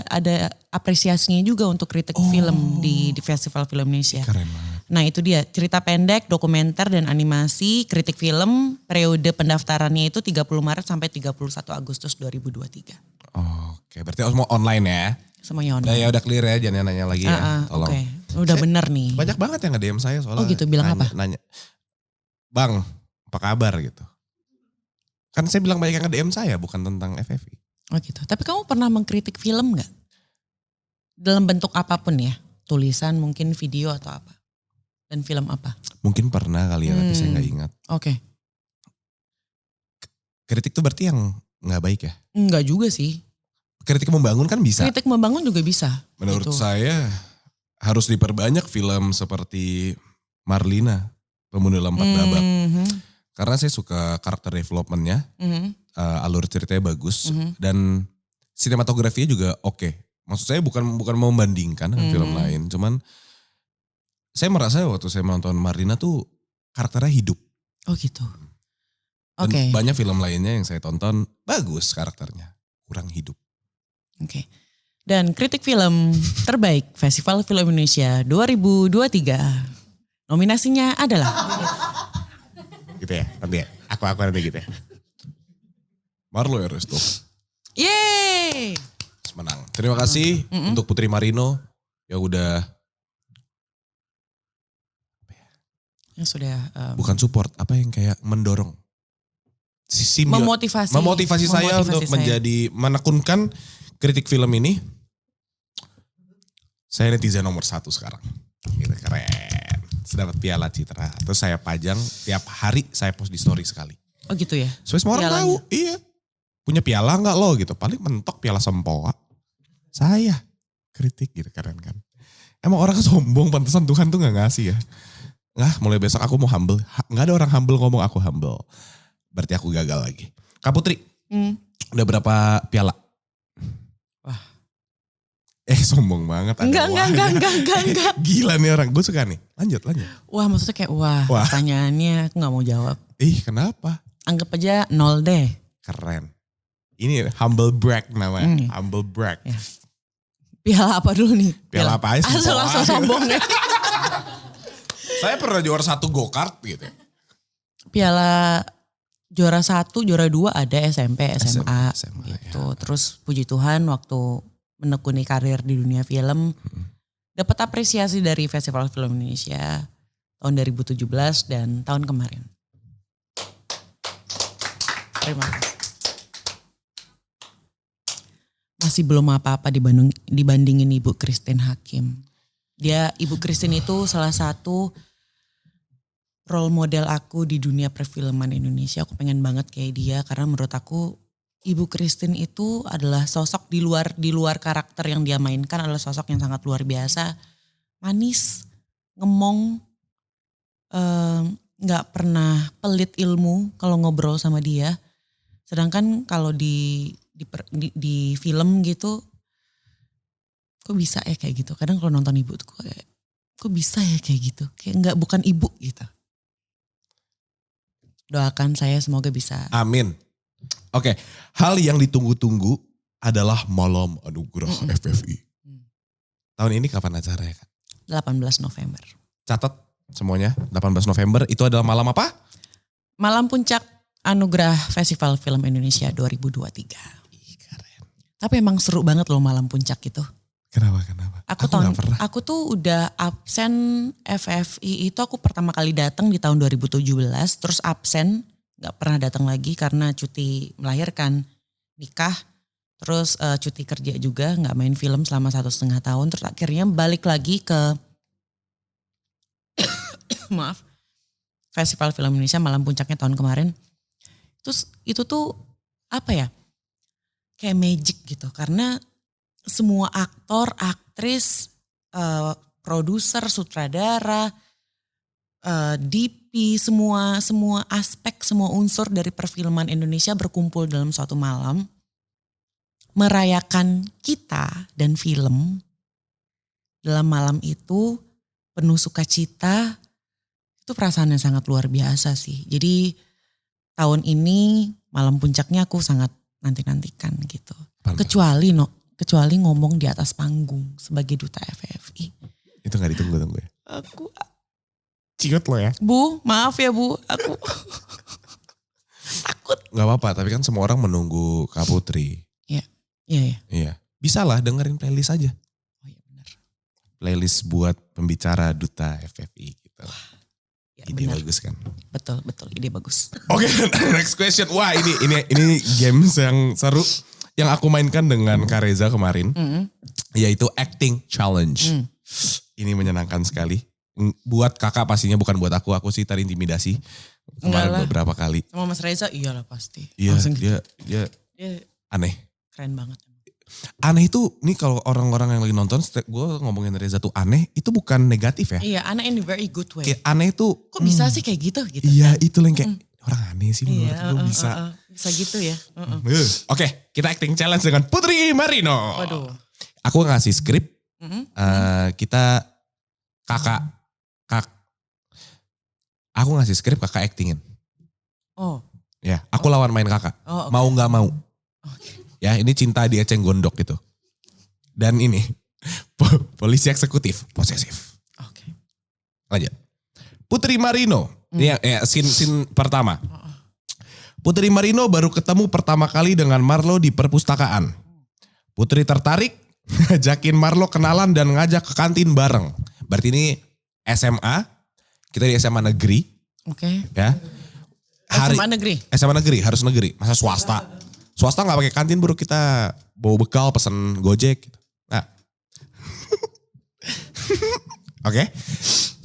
ada apresiasinya juga untuk kritik film di Festival Film Indonesia. Keren banget. Nah itu dia, cerita pendek, dokumenter, dan animasi, kritik film, periode pendaftarannya itu 30 Maret sampai 31 Agustus 2023. Oke, berarti semua online ya? Semuanya Udah online. ya, udah clear ya, jangan nanya lagi ya, tolong. Oke, udah bener nih. Banyak banget yang nge-DM saya soalnya. Oh gitu, bilang apa? Nanya, Bang, apa kabar gitu. Kan saya bilang banyak yang nge-DM saya, bukan tentang FFI. Oh gitu, tapi kamu pernah mengkritik film gak? Dalam bentuk apapun ya, tulisan mungkin video atau apa? Dan film apa? Mungkin pernah kali ya, tapi saya gak ingat. Oke. Kritik tuh berarti yang gak baik ya? Enggak juga sih. Kritik membangun kan bisa. Kritik membangun juga bisa. Menurut gitu. saya harus diperbanyak film seperti Marlina, Pembunuh Dalam 4 Babak. Karena saya suka karakter developmentnya, alur ceritanya bagus, dan sinematografinya juga oke. Maksud saya bukan mau membandingkan dengan film lain, cuman saya merasa waktu saya menonton Marlina tuh karakternya hidup. Oh gitu. Dan Oke. banyak film lainnya yang saya tonton bagus karakternya, kurang hidup. Oke. Dan kritik film terbaik Festival Film Indonesia 2023. Nominasinya adalah Gitu ya, nanti ya. Aku nanti gitu ya. Marlo Eresto yeay. menang. Terima kasih untuk Putri Marino yang udah Yang sudah bukan support, apa yang kayak mendorong. memotivasi saya untuk saya. menjadi menekunkan kritik film ini. Saya netizen nomor 1 sekarang. Gitu, keren. Saya dapat piala Citra. Terus saya pajang tiap hari, saya post di story sekali. Oh gitu ya. Supaya semua orang Pialanya. tahu, iya. Punya piala enggak lo gitu. Paling mentok piala Sempoa. Saya kritik gitu, keren kan. Emang orang sombong, pantesan Tuhan tuh gak ngasih ya. Mulai besok aku mau humble. Gak ada orang humble ngomong aku humble. Berarti aku gagal lagi. Kak Putri, udah berapa piala? Wah. Sombong banget. Ada Enggak. Gila nih orang, gue suka nih. Lanjut. Wah maksudnya kayak wah. Pertanyaannya aku gak mau jawab. Kenapa? Anggap aja 0 deh. Keren. Ini humble brag namanya. Humble brag. Ya. Piala apa dulu nih? Piala apa aja sih? Asal langsung sombong ya. Saya pernah juara 1 go-kart gitu. Piala juara 1, juara 2 ada SMP, SMA, SMA, gitu. Terus puji Tuhan waktu menekuni karir di dunia film, dapat apresiasi dari Festival Film Indonesia tahun 2017 dan tahun kemarin. Terima kasih. Masih belum apa-apa dibandingin Ibu Christine Hakim. Ibu Christine itu salah satu role model aku di dunia perfilman Indonesia. Aku pengen banget kayak dia karena menurut aku Ibu Christine itu adalah sosok di luar karakter yang dia mainkan, adalah sosok yang sangat luar biasa. Manis, ngemong, nggak pernah pelit ilmu kalau ngobrol sama dia. Sedangkan kalau di film gitu, kok bisa ya kayak gitu. Kadang kalau nonton ibu tuh kok bisa ya kayak gitu. Kayak bukan ibu gitu. Doakan saya semoga bisa. Amin. Oke, hal yang ditunggu-tunggu adalah Malam Anugerah FFI. Tahun ini kapan acaranya, Kak? 18 November. Catat semuanya, 18 November itu adalah malam apa? Malam Puncak Anugerah Festival Film Indonesia 2023. Ih, keren. Tapi emang seru banget loh Malam Puncak itu. Kenapa? Aku nggak pernah. Aku tuh udah absen FFI itu aku pertama kali datang di tahun 2017, terus absen, nggak pernah datang lagi karena cuti melahirkan, nikah, terus cuti kerja juga, nggak main film selama 1,5 tahun, terus akhirnya balik lagi ke maaf, Festival Film Indonesia Malam Puncaknya tahun kemarin. Terus itu tuh apa ya, kayak magic gitu karena semua aktor, aktris, produser, sutradara, DP, semua aspek, semua unsur dari perfilman Indonesia berkumpul dalam suatu malam. Merayakan kita dan film dalam malam itu penuh sukacita, itu perasaan yang sangat luar biasa sih. Jadi tahun ini malam puncaknya aku sangat nanti-nantikan gitu. Kecuali ngomong di atas panggung sebagai duta FFI. Itu gak ditunggu-tunggu ya? Aku, Ciut lo ya? Bu, maaf ya Bu, aku takut. Gak apa-apa, tapi kan semua orang menunggu Kak Putri. Iya. Iya. Bisa lah dengerin playlist aja. Oh iya benar. Playlist buat pembicara duta FFI gitu. Ya, Ide benar. bagus kan? Betul, ide bagus. Oke, next question. Wah ini games yang seru. Yang aku mainkan dengan Kak Reza kemarin. Yaitu acting challenge. Ini menyenangkan sekali. Buat kakak pastinya, bukan buat aku. Aku sih terintimidasi kemarin beberapa kali. Sama Mas Reza iyalah pasti. Iya, Langsung gitu. dia aneh. Keren banget. Aneh itu, nih kalau orang-orang yang lagi nonton, gue ngomongin Reza tuh aneh, itu bukan negatif ya. Iya, aneh in a very good way. Kayak aneh tuh. Kok bisa sih kayak gitu? Iya, kan? itu yang kayak orang aneh sih menurut gue bisa. Bisa gitu ya. Oke, kita acting challenge dengan Putri Marino. Waduh. Aku ngasih skrip, kita aku ngasih skrip kakak actingin. Oh. Ya, aku lawan main kakak. Oh, okay. Mau gak mau. Okay. Ya, ini cinta di eceng gondok gitu. Dan ini, polisi eksekutif, posesif. Oke. Lanjut. Putri Marino, ini scene pertama. Putri Marino baru ketemu pertama kali dengan Marlo di perpustakaan. Putri tertarik, ngajakin Marlo kenalan dan ngajak ke kantin bareng. Berarti ini SMA, kita di SMA negeri. Oke. Ya. SMA negeri? SMA negeri, harus negeri, masa swasta. Swasta gak pakai kantin bro, kita bawa bekal pesen Gojek gitu. Nah. Oke.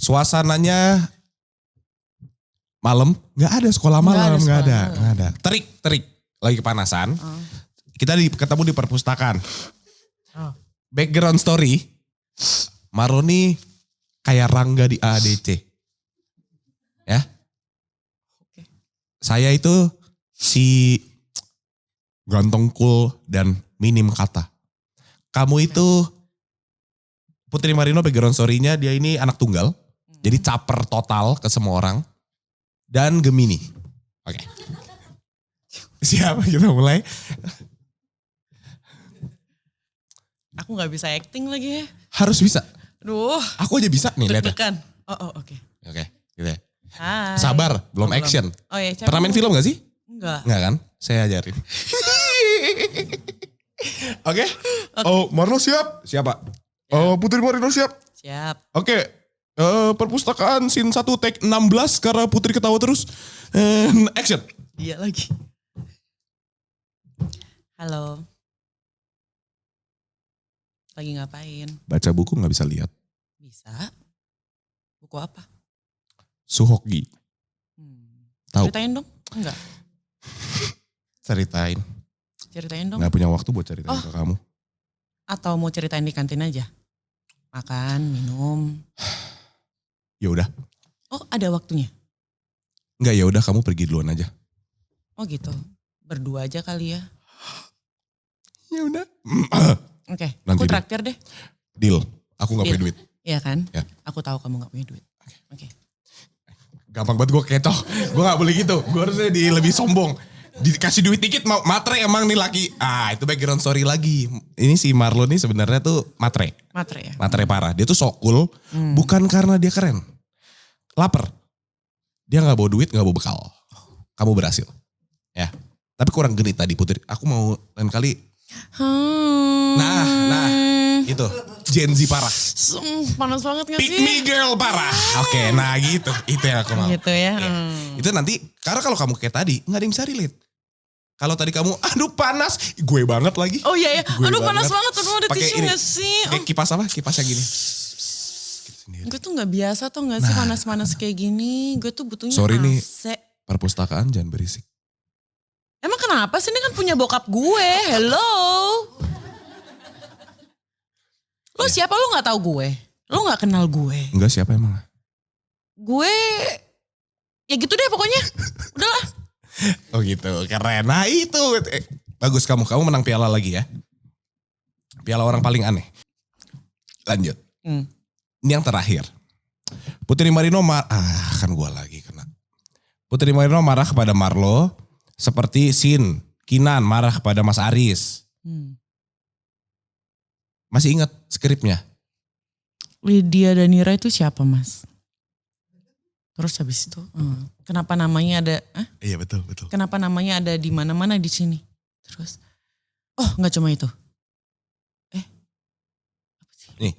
Suasananya malam, gak ada sekolah malam, gak ada. Terik, lagi kepanasan. Kita ketemu di perpustakaan. Background story, Maroni kayak Rangga di AADC. Ya. Saya itu si ganteng cool dan minim kata. Kamu itu Putri Marino background story-nya dia ini anak tunggal. Jadi caper total ke semua orang. Dan Gemini. Oke. Siapa kita mulai? Aku gak bisa acting lagi ya. Harus bisa. Aduh. Aku aja bisa nih lihat ya. Deg-degan. Oh oke. Oke, gitu ya. Hai. Sabar, belum action. Oh iya. Pernah main film gak sih? Enggak. Enggak kan? Saya ajarin. Oke. Oh, Marlo siap? Siapa? Oh, Putri Marino siap? Siap. Oke. Perpustakaan scene 1 take 16 karena Putri ketawa terus. Action. Iya lagi. Halo. Lagi ngapain? Baca buku gak bisa lihat. Bisa. Buku apa? Suhoki. Tahu. Ceritain dong. Enggak. Ceritain. Ceritain dong. Gak punya waktu buat ceritain ke kamu. Atau mau ceritain di kantin aja? Makan, minum. Ya udah. Oh ada waktunya? Enggak, ya udah kamu pergi duluan aja. Oh gitu. Berdua aja kali ya. Ya udah. Oke. Nanti Aku deh. traktir deh. Deal. Aku gak Deal. punya duit. Iya kan? Ya. Aku tahu kamu gak punya duit. Oke. Gampang banget gue kecoh. Gue gak boleh gitu. Gue harusnya lebih sombong. Dikasih duit dikit mau matre emang nih laki. Ah itu background story lagi. Ini si Marlo nih sebenarnya tuh matre. Matre ya? Matre parah. Dia tuh sok cool. Bukan karena dia keren. Laper. Dia gak bawa duit, gak bawa bekal. Kamu berhasil. Ya. Tapi kurang genit tadi Putri. Aku mau lain kali. Nah. Itu. Gen Z parah. Panas banget gak Pick sih? me girl parah. Oke, nah gitu. Itu yang aku mau. Gitu ya. Itu nanti, karena kalau kamu kayak tadi, gak ada yang bisa relate. Kalau tadi kamu, aduh panas. Gue banget lagi. Oh iya ya. Gue Aduh panas banget. banget. Aduh ada Pakai tisu ini. gak sih? Kayak kipas apa? Kipasnya gini. Gue tuh gak biasa tuh gak sih panas-panas kayak gini. Gue tuh butuhnya Sorry nih. AC. Perpustakaan jangan berisik. Emang kenapa sih? Ini kan punya bokap gue. Hello. Lo siapa? Lo gak tahu gue? Lo gak kenal gue? Enggak, siapa emang? Gue ya gitu deh pokoknya. Udahlah. Oh gitu, keren. Nah itu. Bagus kamu menang piala lagi ya. Piala orang paling aneh. Lanjut. Ini yang terakhir. Putri Marino kan gue lagi kena. Putri Marino marah kepada Marlo. Seperti Sin, Kinan marah kepada Mas Aris. Masih ingat skripnya? Lydia Danira itu siapa mas? Terus habis itu, kenapa namanya ada? Iya betul. Kenapa namanya ada di mana-mana di sini? Terus, oh nggak cuma itu. Apa sih?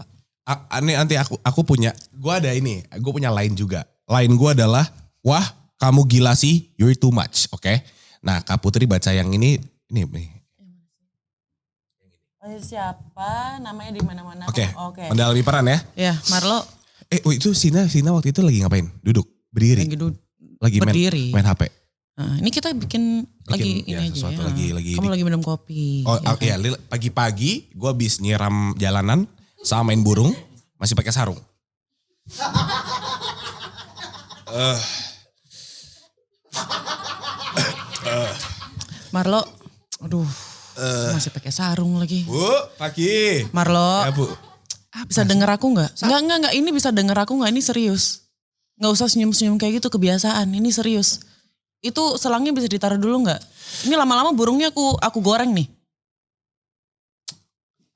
Nih, nanti aku punya, gue punya line juga. Line gue adalah, wah kamu gila sih, you're too much, oke? Nah Kak Putri baca yang ini. Siapa? Namanya di mana-mana. Oke, Oke. mendalami peran ya. Ya, Marlo Itu Sina waktu itu lagi ngapain? Duduk, berdiri. Lagi berdiri. main HP. Ini kita bikin lagi ya, ini aja sesuatu ya. lagi Kamu di- lagi minum kopi. Oh ya kan? iya, pagi-pagi gue habis nyiram jalanan sama main burung, masih pakai sarung. Marlo, aduh, masih pakai sarung lagi. Bu, pagi. Marlo, Ya Bu. bisa denger aku nggak? Enggak, ini bisa denger aku nggak? Ini serius. Nggak usah senyum-senyum kayak gitu, kebiasaan. Ini serius. Itu selangnya bisa ditaruh dulu nggak? Ini lama-lama burungnya aku goreng nih.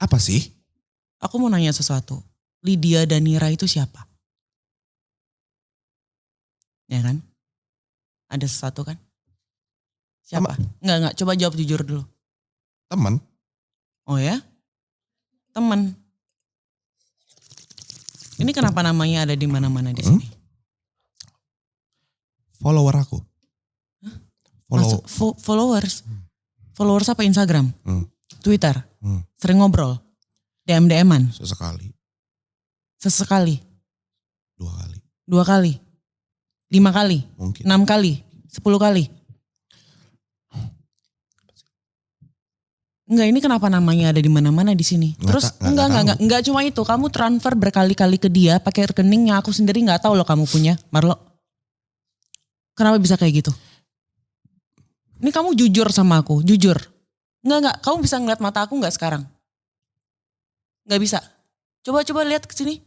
Apa sih? Aku mau nanya sesuatu. Lydia Danira itu siapa? Ya kan? Ada sesuatu kan? Siapa? Enggak, coba jawab jujur dulu. Temen. Oh ya? Temen. Ini kenapa namanya ada di mana-mana di sini? Follower aku. Followers? Followers apa Instagram? Twitter? Hmm. Sering ngobrol? DM-DM-an? Sesekali. Sesekali? 2 kali. 2 kali? 5 kali? Mungkin. 6 kali? 10 kali? Enggak, ini kenapa namanya ada di mana-mana di sini? Terus enggak cuma itu, kamu transfer berkali-kali ke dia pakai rekening yang aku sendiri nggak tahu loh kamu punya, Marlo. Kenapa bisa kayak gitu? Ini kamu jujur sama aku, jujur. Enggak, kamu bisa ngeliat mata aku nggak sekarang? Nggak bisa. Coba lihat ke sini.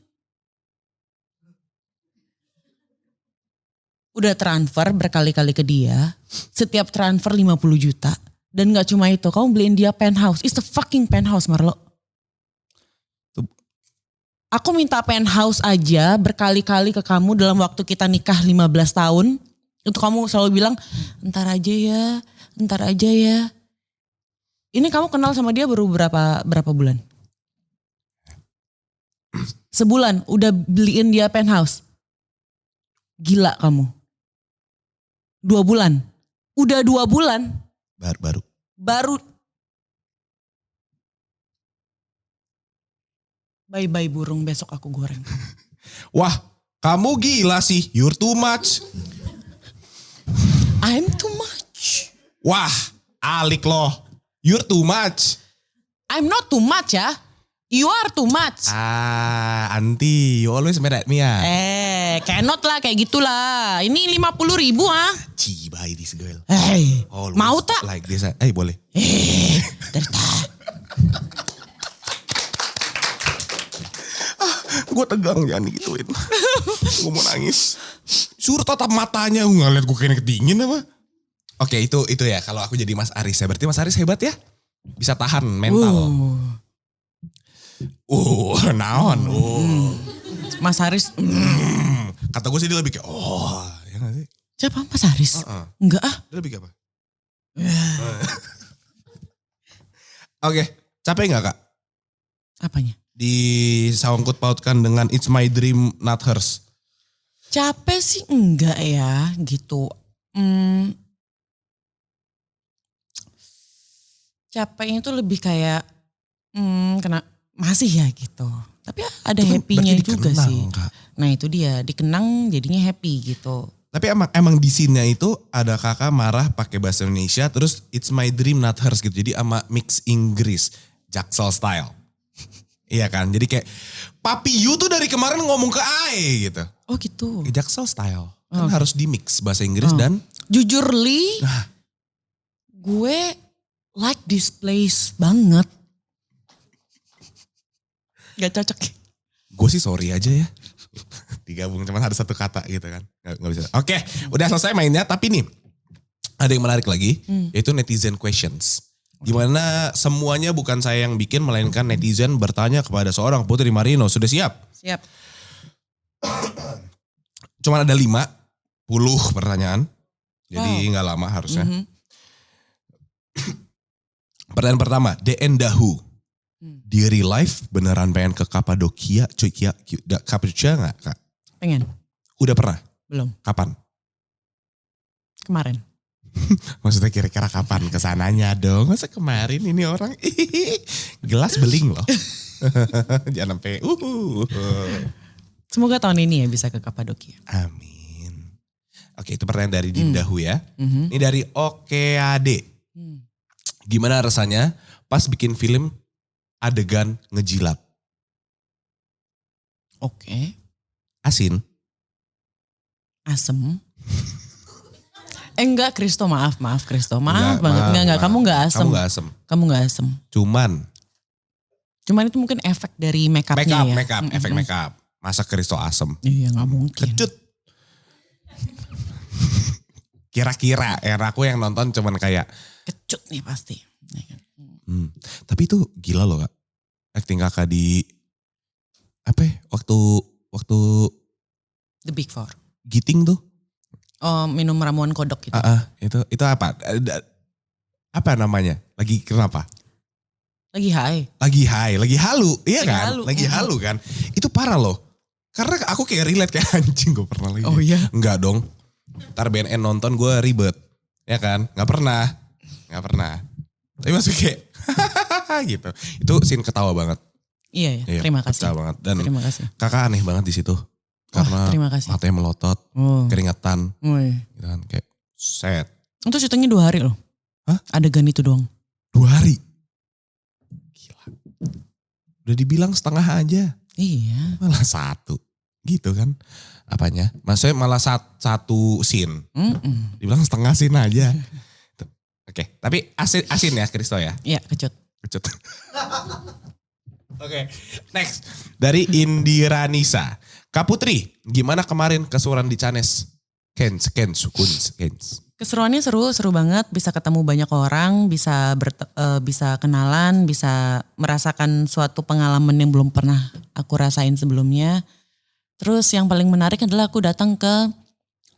Udah transfer berkali-kali ke dia, setiap transfer 50 juta. Dan gak cuma itu, kamu beliin dia penthouse. It's the fucking penthouse, Marlo. Aku minta penthouse aja berkali-kali ke kamu dalam waktu kita nikah 15 tahun. Untuk kamu selalu bilang, ntar aja ya, ntar aja ya. Ini kamu kenal sama dia baru berapa bulan? Sebulan udah beliin dia penthouse. Gila kamu. 2 bulan. Udah 2 bulan. Baru. Bye-bye burung, besok aku goreng. Wah, kamu gila sih. You're too much. I'm too much. Wah, alik loh. You're too much. I'm not too much ya. You are too much. Auntie, you always mad at me ya. Cannot lah kayak gitulah. Ini 50.000 ah. Cibai this girl. Hey, Always mau tak? like this. Boleh. Gue tegang jangan digituin. Gue mau nangis. Suruh tatap matanya. Gue ngeliat gue kayaknya kedingin apa. Oke itu ya. Kalau aku jadi Mas Aris ya. Berarti Mas Aris hebat ya. Bisa tahan mental. Naon. Mas Haris. Kata gue sih dia lebih kayak ya gak sih? Siapa Mas Haris? Enggak ah. Dia lebih kayak apa? Oke, capek gak Kak? Apanya? Disangkut pautkan dengan It's My Dream Not Hers. Capek sih enggak ya gitu. Capeknya itu lebih kayak kena masih ya gitu. Tapi ada Itu kan happy-nya berarti juga dikenang, sih. Kak. Nah itu dia, dikenang jadinya happy gitu. Tapi emang di scene-nya itu ada kakak marah pakai bahasa Indonesia terus It's My Dream Not Hers gitu. Jadi sama mix Inggris, Jaksel style. Iya kan? Jadi kayak Papi You tuh dari kemarin ngomong ke Ae gitu. Oh gitu. Jaksel style. Kan harus di mix bahasa Inggris dan Jujur Li, gue like this place banget. Gak cocok. gue sih sorry aja ya. Digabung cuman ada satu kata gitu kan. Gak bisa. Oke, udah selesai mainnya. Tapi nih ada yang menarik lagi yaitu netizen questions. Dimana semuanya bukan saya yang bikin melainkan netizen bertanya kepada seorang Putri Marino. Sudah siap? Siap. Cuman ada 50 pertanyaan. Jadi gak lama harusnya. Pertanyaan pertama, DN Dahu. Di real life beneran pengen ke Kapadokia, Kapadokia gak Kak? Pengen. Udah pernah? Belum. Kapan? Kemarin. Maksudnya kira-kira kapan kesananya dong? Masa kemarin ini orang gelas beling loh. Jangan sampai Semoga tahun ini ya bisa ke Kapadokia. Amin. Oke, itu pertanyaan dari Dindahu ya. Ini dari Okeade. Gimana rasanya pas bikin film adegan ngejilat? Oke. Asin? Asem. Enggak Kristo, maaf Kristo. Maaf banget. Enggak, kamu enggak asem. Kamu enggak asem. Kamu enggak asem. Cuman itu mungkin efek dari make upnya ya. Efek make up. Masa Kristo asem? Iya gak mungkin. Kecut. Kira-kira aku yang nonton cuman kayak. Kecut nih pasti. Tapi itu gila loh Kak. Acting kakak di waktu The Big Four. giting tuh. Oh, minum ramuan kodok gitu. Itu apa? Apa namanya? Lagi kenapa? Lagi high. Lagi halu, iya Lagi kan? halu. Lagi halu kan? Itu parah loh. Karena aku kayak relate kayak anjing gue pernah lagi. Oh iya? Enggak dong. Ntar BNN nonton gue ribet. Ya kan? Gak pernah. Tapi masih kayak gitu. Itu scene ketawa banget. Iya, terima kasih. Ketawa banget. Dan terima kasih. kakak aneh banget di situ. Karena terima kasih. matanya melotot, keringetan. Gitu kan, kayak set. Itu syutingnya 2 hari loh. Hah? Adegan itu doang. 2 hari? Gila. Udah dibilang setengah aja. Iya. Malah 1. Gitu kan. Apanya? Maksudnya malah satu scene. Dibilang setengah scene aja. Oke, tapi asin ya Kristo ya? Iya, kecut. Oke, next. Dari Indira Nisa. Kak Putri, gimana kemarin kesuran di Canes? Kens. Keseruannya seru banget, bisa ketemu banyak orang, bisa kenalan, bisa merasakan suatu pengalaman yang belum pernah aku rasain sebelumnya. Terus yang paling menarik adalah aku datang ke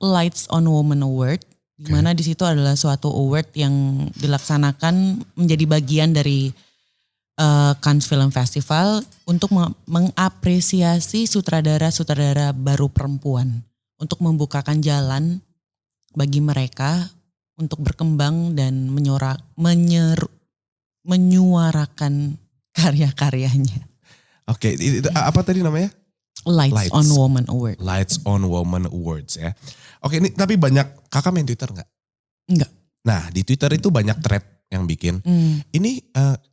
Lights on Women Award, di mana di situ adalah suatu award yang dilaksanakan menjadi bagian dari Cannes Film Festival untuk mengapresiasi sutradara-sutradara baru perempuan untuk membukakan jalan bagi mereka untuk berkembang dan menyuarakan karya-karyanya. Oke, itu apa tadi namanya? Lights on Women Award. Lights on Women Awards ya. Oke, ini tapi banyak, kakak main Twitter nggak? Enggak. Nah di Twitter itu banyak thread yang bikin. Ini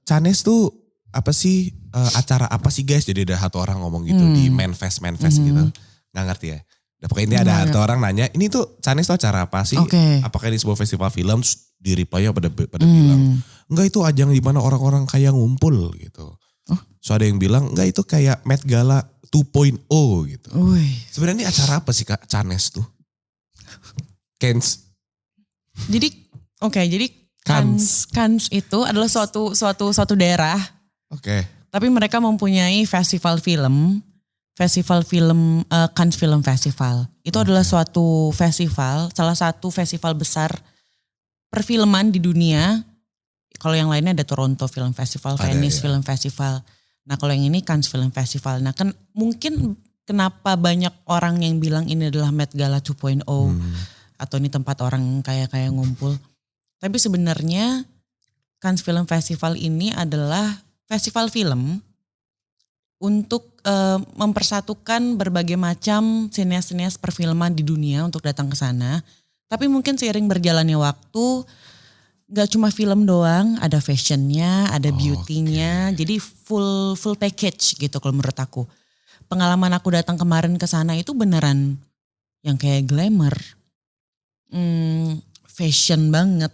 Cannes tuh apa sih, acara apa sih guys? Jadi ada satu orang ngomong gitu di manifest gitu. Nggak ngerti ya. Nah, pokoknya ini ada satu orang nanya, ini tuh Cannes tuh acara apa sih? Apakah ini sebuah festival film? Terus di reply pada bilang, enggak itu ajang di mana orang-orang kaya ngumpul gitu. So ada yang bilang, enggak itu kayak Met Gala 2.0 gitu. Sebenarnya ini acara apa sih Kak Cannes tuh? Cannes. Jadi Cannes itu adalah suatu daerah. Tapi mereka mempunyai festival film Cannes Film Festival. Itu adalah suatu festival, salah satu festival besar perfilman di dunia. Kalau yang lainnya ada Toronto Film Festival, Venice Film Festival. Nah kalau yang ini Cannes Film Festival. Nah kan mungkin kenapa banyak orang yang bilang ini adalah Met Gala 2.0 atau ini tempat orang kaya-kaya ngumpul. Tapi sebenarnya Cannes Film Festival ini adalah festival film untuk mempersatukan berbagai macam sineas-sineas perfilman di dunia untuk datang ke sana. Tapi mungkin seiring berjalannya waktu, gak cuma film doang, ada fashionnya, ada beauty-nya, jadi full package gitu kalau menurut aku. Pengalaman aku datang kemarin ke sana itu beneran yang kayak glamour, fashion banget,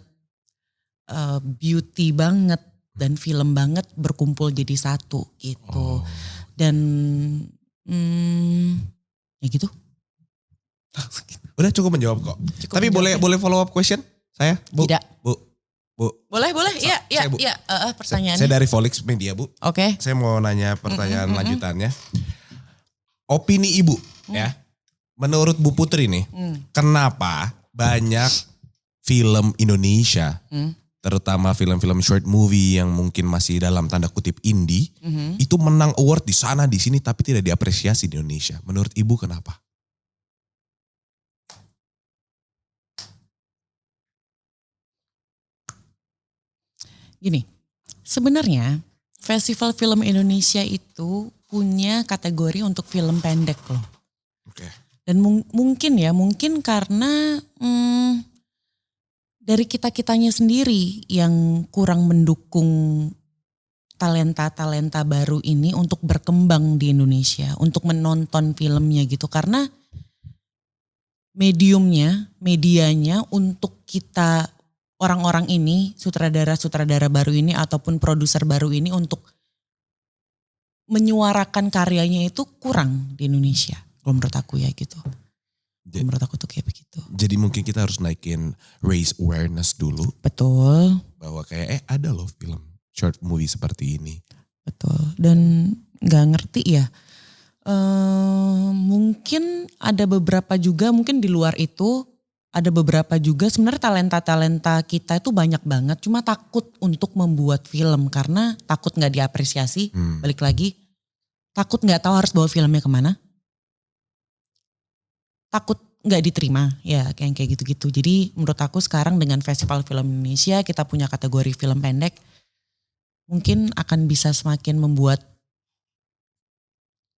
beauty banget, dan film banget berkumpul jadi satu gitu. Dan ya gitu. Udah cukup menjawab kok. Tapi boleh follow up question saya? Bu? Tidak. Bu. Boleh. Iya. Pertanyaannya. Saya dari Volix Media Bu. Oke. Saya mau nanya pertanyaan lanjutannya. Opini Ibu ya. Menurut Bu Putri nih, kenapa banyak film Indonesia, terutama film-film short movie yang mungkin masih dalam tanda kutip indie, itu menang award di sana di sini tapi tidak diapresiasi di Indonesia. Menurut Ibu kenapa? Gini, sebenarnya Festival Film Indonesia itu punya kategori untuk film pendek loh. Dan mungkin karena dari kita-kitanya sendiri yang kurang mendukung talenta-talenta baru ini untuk berkembang di Indonesia, untuk menonton filmnya gitu. Karena medianya untuk kita orang-orang ini, sutradara-sutradara baru ini ataupun produser baru ini untuk menyuarakan karyanya itu kurang di Indonesia. Kalau menurut aku ya gitu. Menurut aku tuh kayak begitu. Jadi mungkin kita harus naikin raise awareness dulu. Betul. Bahwa kayak ada loh film short movie seperti ini. Betul. Dan gak ngerti ya. Mungkin ada beberapa juga, mungkin di luar itu ada beberapa juga sebenarnya talenta-talenta kita itu banyak banget. Cuma takut untuk membuat film karena takut gak diapresiasi. Balik lagi. Takut gak tahu harus bawa filmnya kemana. Takut nggak diterima ya kayak gitu-gitu. Jadi menurut aku sekarang dengan Festival Film Indonesia kita punya kategori film pendek, mungkin akan bisa semakin membuat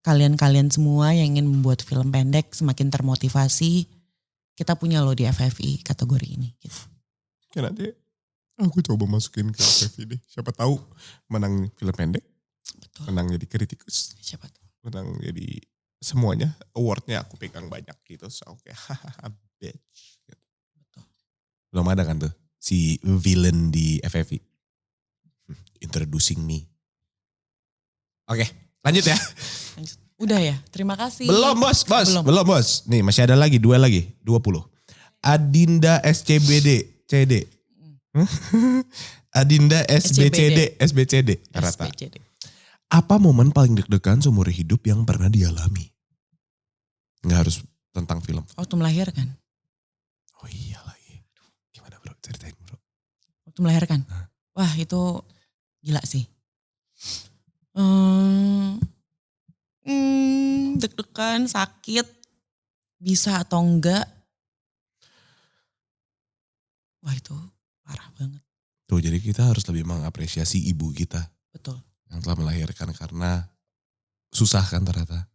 kalian semua yang ingin membuat film pendek semakin termotivasi. Kita punya loh di FFI kategori ini. Gitu. Oke, nanti aku coba masukin ke FFI deh. Siapa tahu menang film pendek, menang jadi kritikus, siapa tahu menang jadi semuanya, awardnya aku pegang banyak gitu. So oke, hahaha bitch. Belum ada kan tuh si villain di FFI. Introducing me. Oke, lanjut ya. Udah ya, terima kasih. Belum bos. Nih masih ada lagi, 2 lagi, 20. Adinda SCBD CD. Adinda SBCD rata. SPCD. Apa momen paling deg-degan seumur hidup yang pernah dialami? Nggak harus tentang film. Waktu melahirkan. Oh iya lagi. Gimana bro? Ceritain bro. Waktu melahirkan. Wah itu gila sih. Deg-degan, sakit, bisa atau enggak. Wah itu parah banget. Tuh jadi kita harus lebih mengapresiasi ibu kita Betul, yang telah melahirkan karena susah kan ternyata.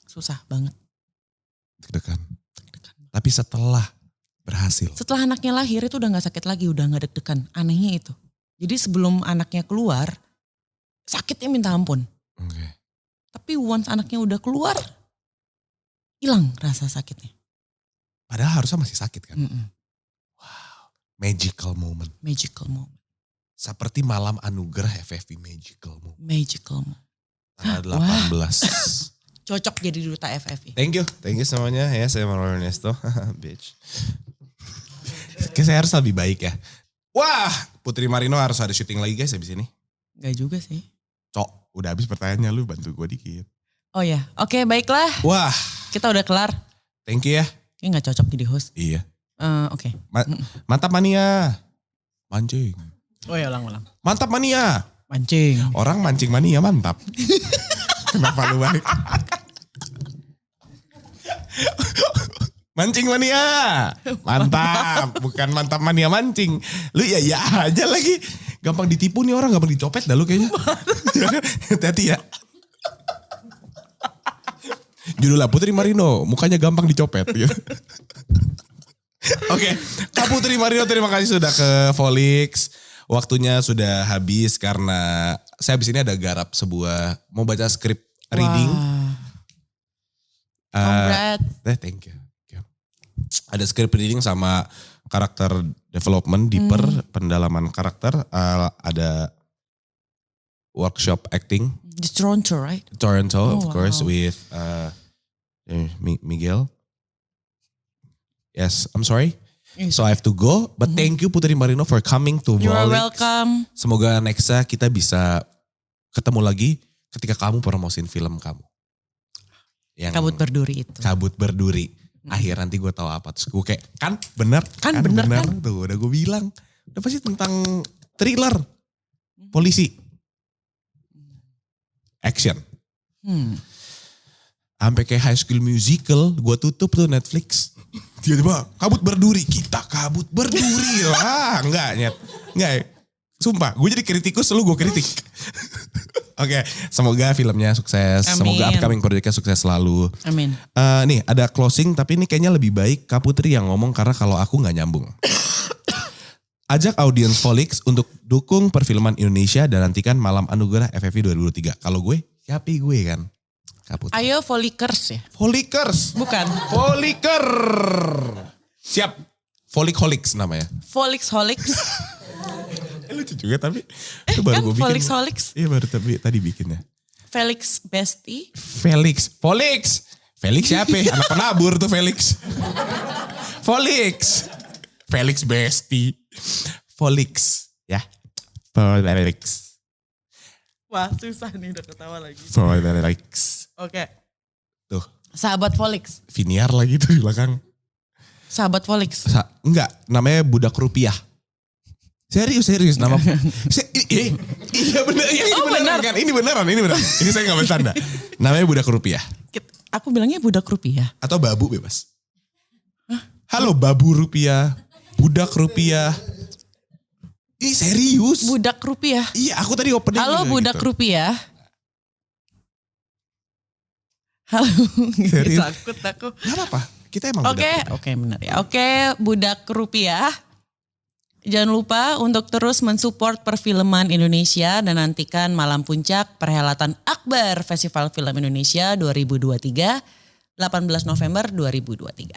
susah banget. Deg-degan. Deg-degan. Tapi setelah berhasil. Setelah anaknya lahir itu udah gak sakit lagi, udah gak deg-degan. Anehnya itu. Jadi sebelum anaknya keluar, sakitnya minta ampun. Oke. Tapi once anaknya udah keluar, hilang rasa sakitnya. Padahal harusnya masih sakit kan. Mm-mm. Magical moment. Magical moment. Seperti malam anugerah FFP Magical moment. Magical moment. Tanggal Wah. 18. Cocok jadi duta FFI. Thank you semuanya ya, saya Marlon Ernesto. Bitch. Kayak saya harus lebih baik ya. Wah, Putri Marino harus ada syuting lagi guys habis ini. Gak juga sih. Cok, udah habis pertanyaannya, lu bantu gue dikit. Oh ya, oke baiklah. Wah, Kita udah kelar. thank you ya. Ini gak cocok jadi host. Iya. Oke. Mantap mania. Mancing. Oh ya ulang. Mantap mania. Mancing. Orang mancing mania mantap. Kenapa lu balik? Mancing mania. Mantap. Bukan mantap mania mancing. Lu ya aja lagi. Gampang ditipu nih orang, gampang dicopet dah lu kayaknya. Hati-hati ya. Judulnya Putri Marino, mukanya gampang dicopet. Oke, Kak Putri Marino terima kasih sudah ke Volix. Waktunya sudah habis karena saya habis ini ada garap sebuah, mau baca skrip reading. Congrats. Thank you. Ada skrip reading sama karakter development, deeper, pendalaman karakter. Ada workshop acting. Di Toronto, right? Toronto, of Oh, course, wow. with Miguel. Yes, I'm sorry. So I have to go. But thank you Putri Marino for coming to You are Volix. welcome. Semoga nextnya kita bisa ketemu lagi ketika kamu promosiin film kamu. Yang Kabut berduri itu. Kabut Berduri. Akhir nanti gue tahu apa. Terus gue kayak, kan bener kan. Tuh udah gue bilang. Udah pasti tentang thriller. Polisi. Action. Sampai kayak High School Musical, gue tutup tuh Netflix. Tiba-tiba Kabut Berduri, kita Kabut Berduri. Wah enggak nyet. Enggak ya. Sumpah, gue jadi kritikus, lu gue kritik. Oke, semoga filmnya sukses. Amin. Semoga upcoming projectnya sukses selalu. Amin. Nih ada closing, tapi ini kayaknya lebih baik Kak Putri yang ngomong karena kalau aku gak nyambung. Ajak audiens Volix untuk dukung perfilman Indonesia dan nantikan Malam Anugerah FFI 2023. Kalau gue, siapa gue kan? Kak Putri. Ayo Volikers ya? Volikers. Bukan. Voliker. Siap. Voliholics namanya. Volix. Lucu juga tapi. Itu baru Kan gue bikin. Volix. Iya baru tadi bikinnya. Felix Besti. Felix. Felix siapa? Anak penabur tuh Felix. Felix Besti. Volix. Ya. Volix. Wah susah nih udah ketawa lagi. Volix. Oke. Tuh. Sahabat Volix. Viniar lagi tuh di belakang. Sahabat Volix. Enggak. Namanya Budak Rupiah. Serius nama. Iya bener. Ini beneran kan? Ini beneran. Ini saya gak bercanda. Namanya Budak Rupiah. Aku bilangnya budak rupiah. Atau babu bebas. Halo babu rupiah. Budak rupiah. Ini serius. Budak rupiah. Iya aku tadi opening. Halo juga budak gitu. rupiah. Halo. Serius? Takut aku. Gak apa-apa. Kita emang Oke, budak rupiah. oke benar ya. Oke, budak rupiah. Jangan lupa untuk terus mensupport perfilman Indonesia dan nantikan Malam Puncak Perhelatan Akbar Festival Film Indonesia 2023, 18 November 2023.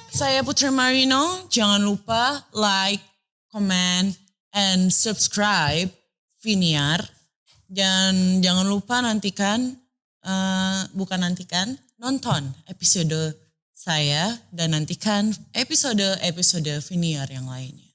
Saya Putri Marino, jangan lupa like, comment, and subscribe Viniar. Dan jangan lupa nantikan, nonton episode saya dan nantikan episode-episode Viniar yang lainnya.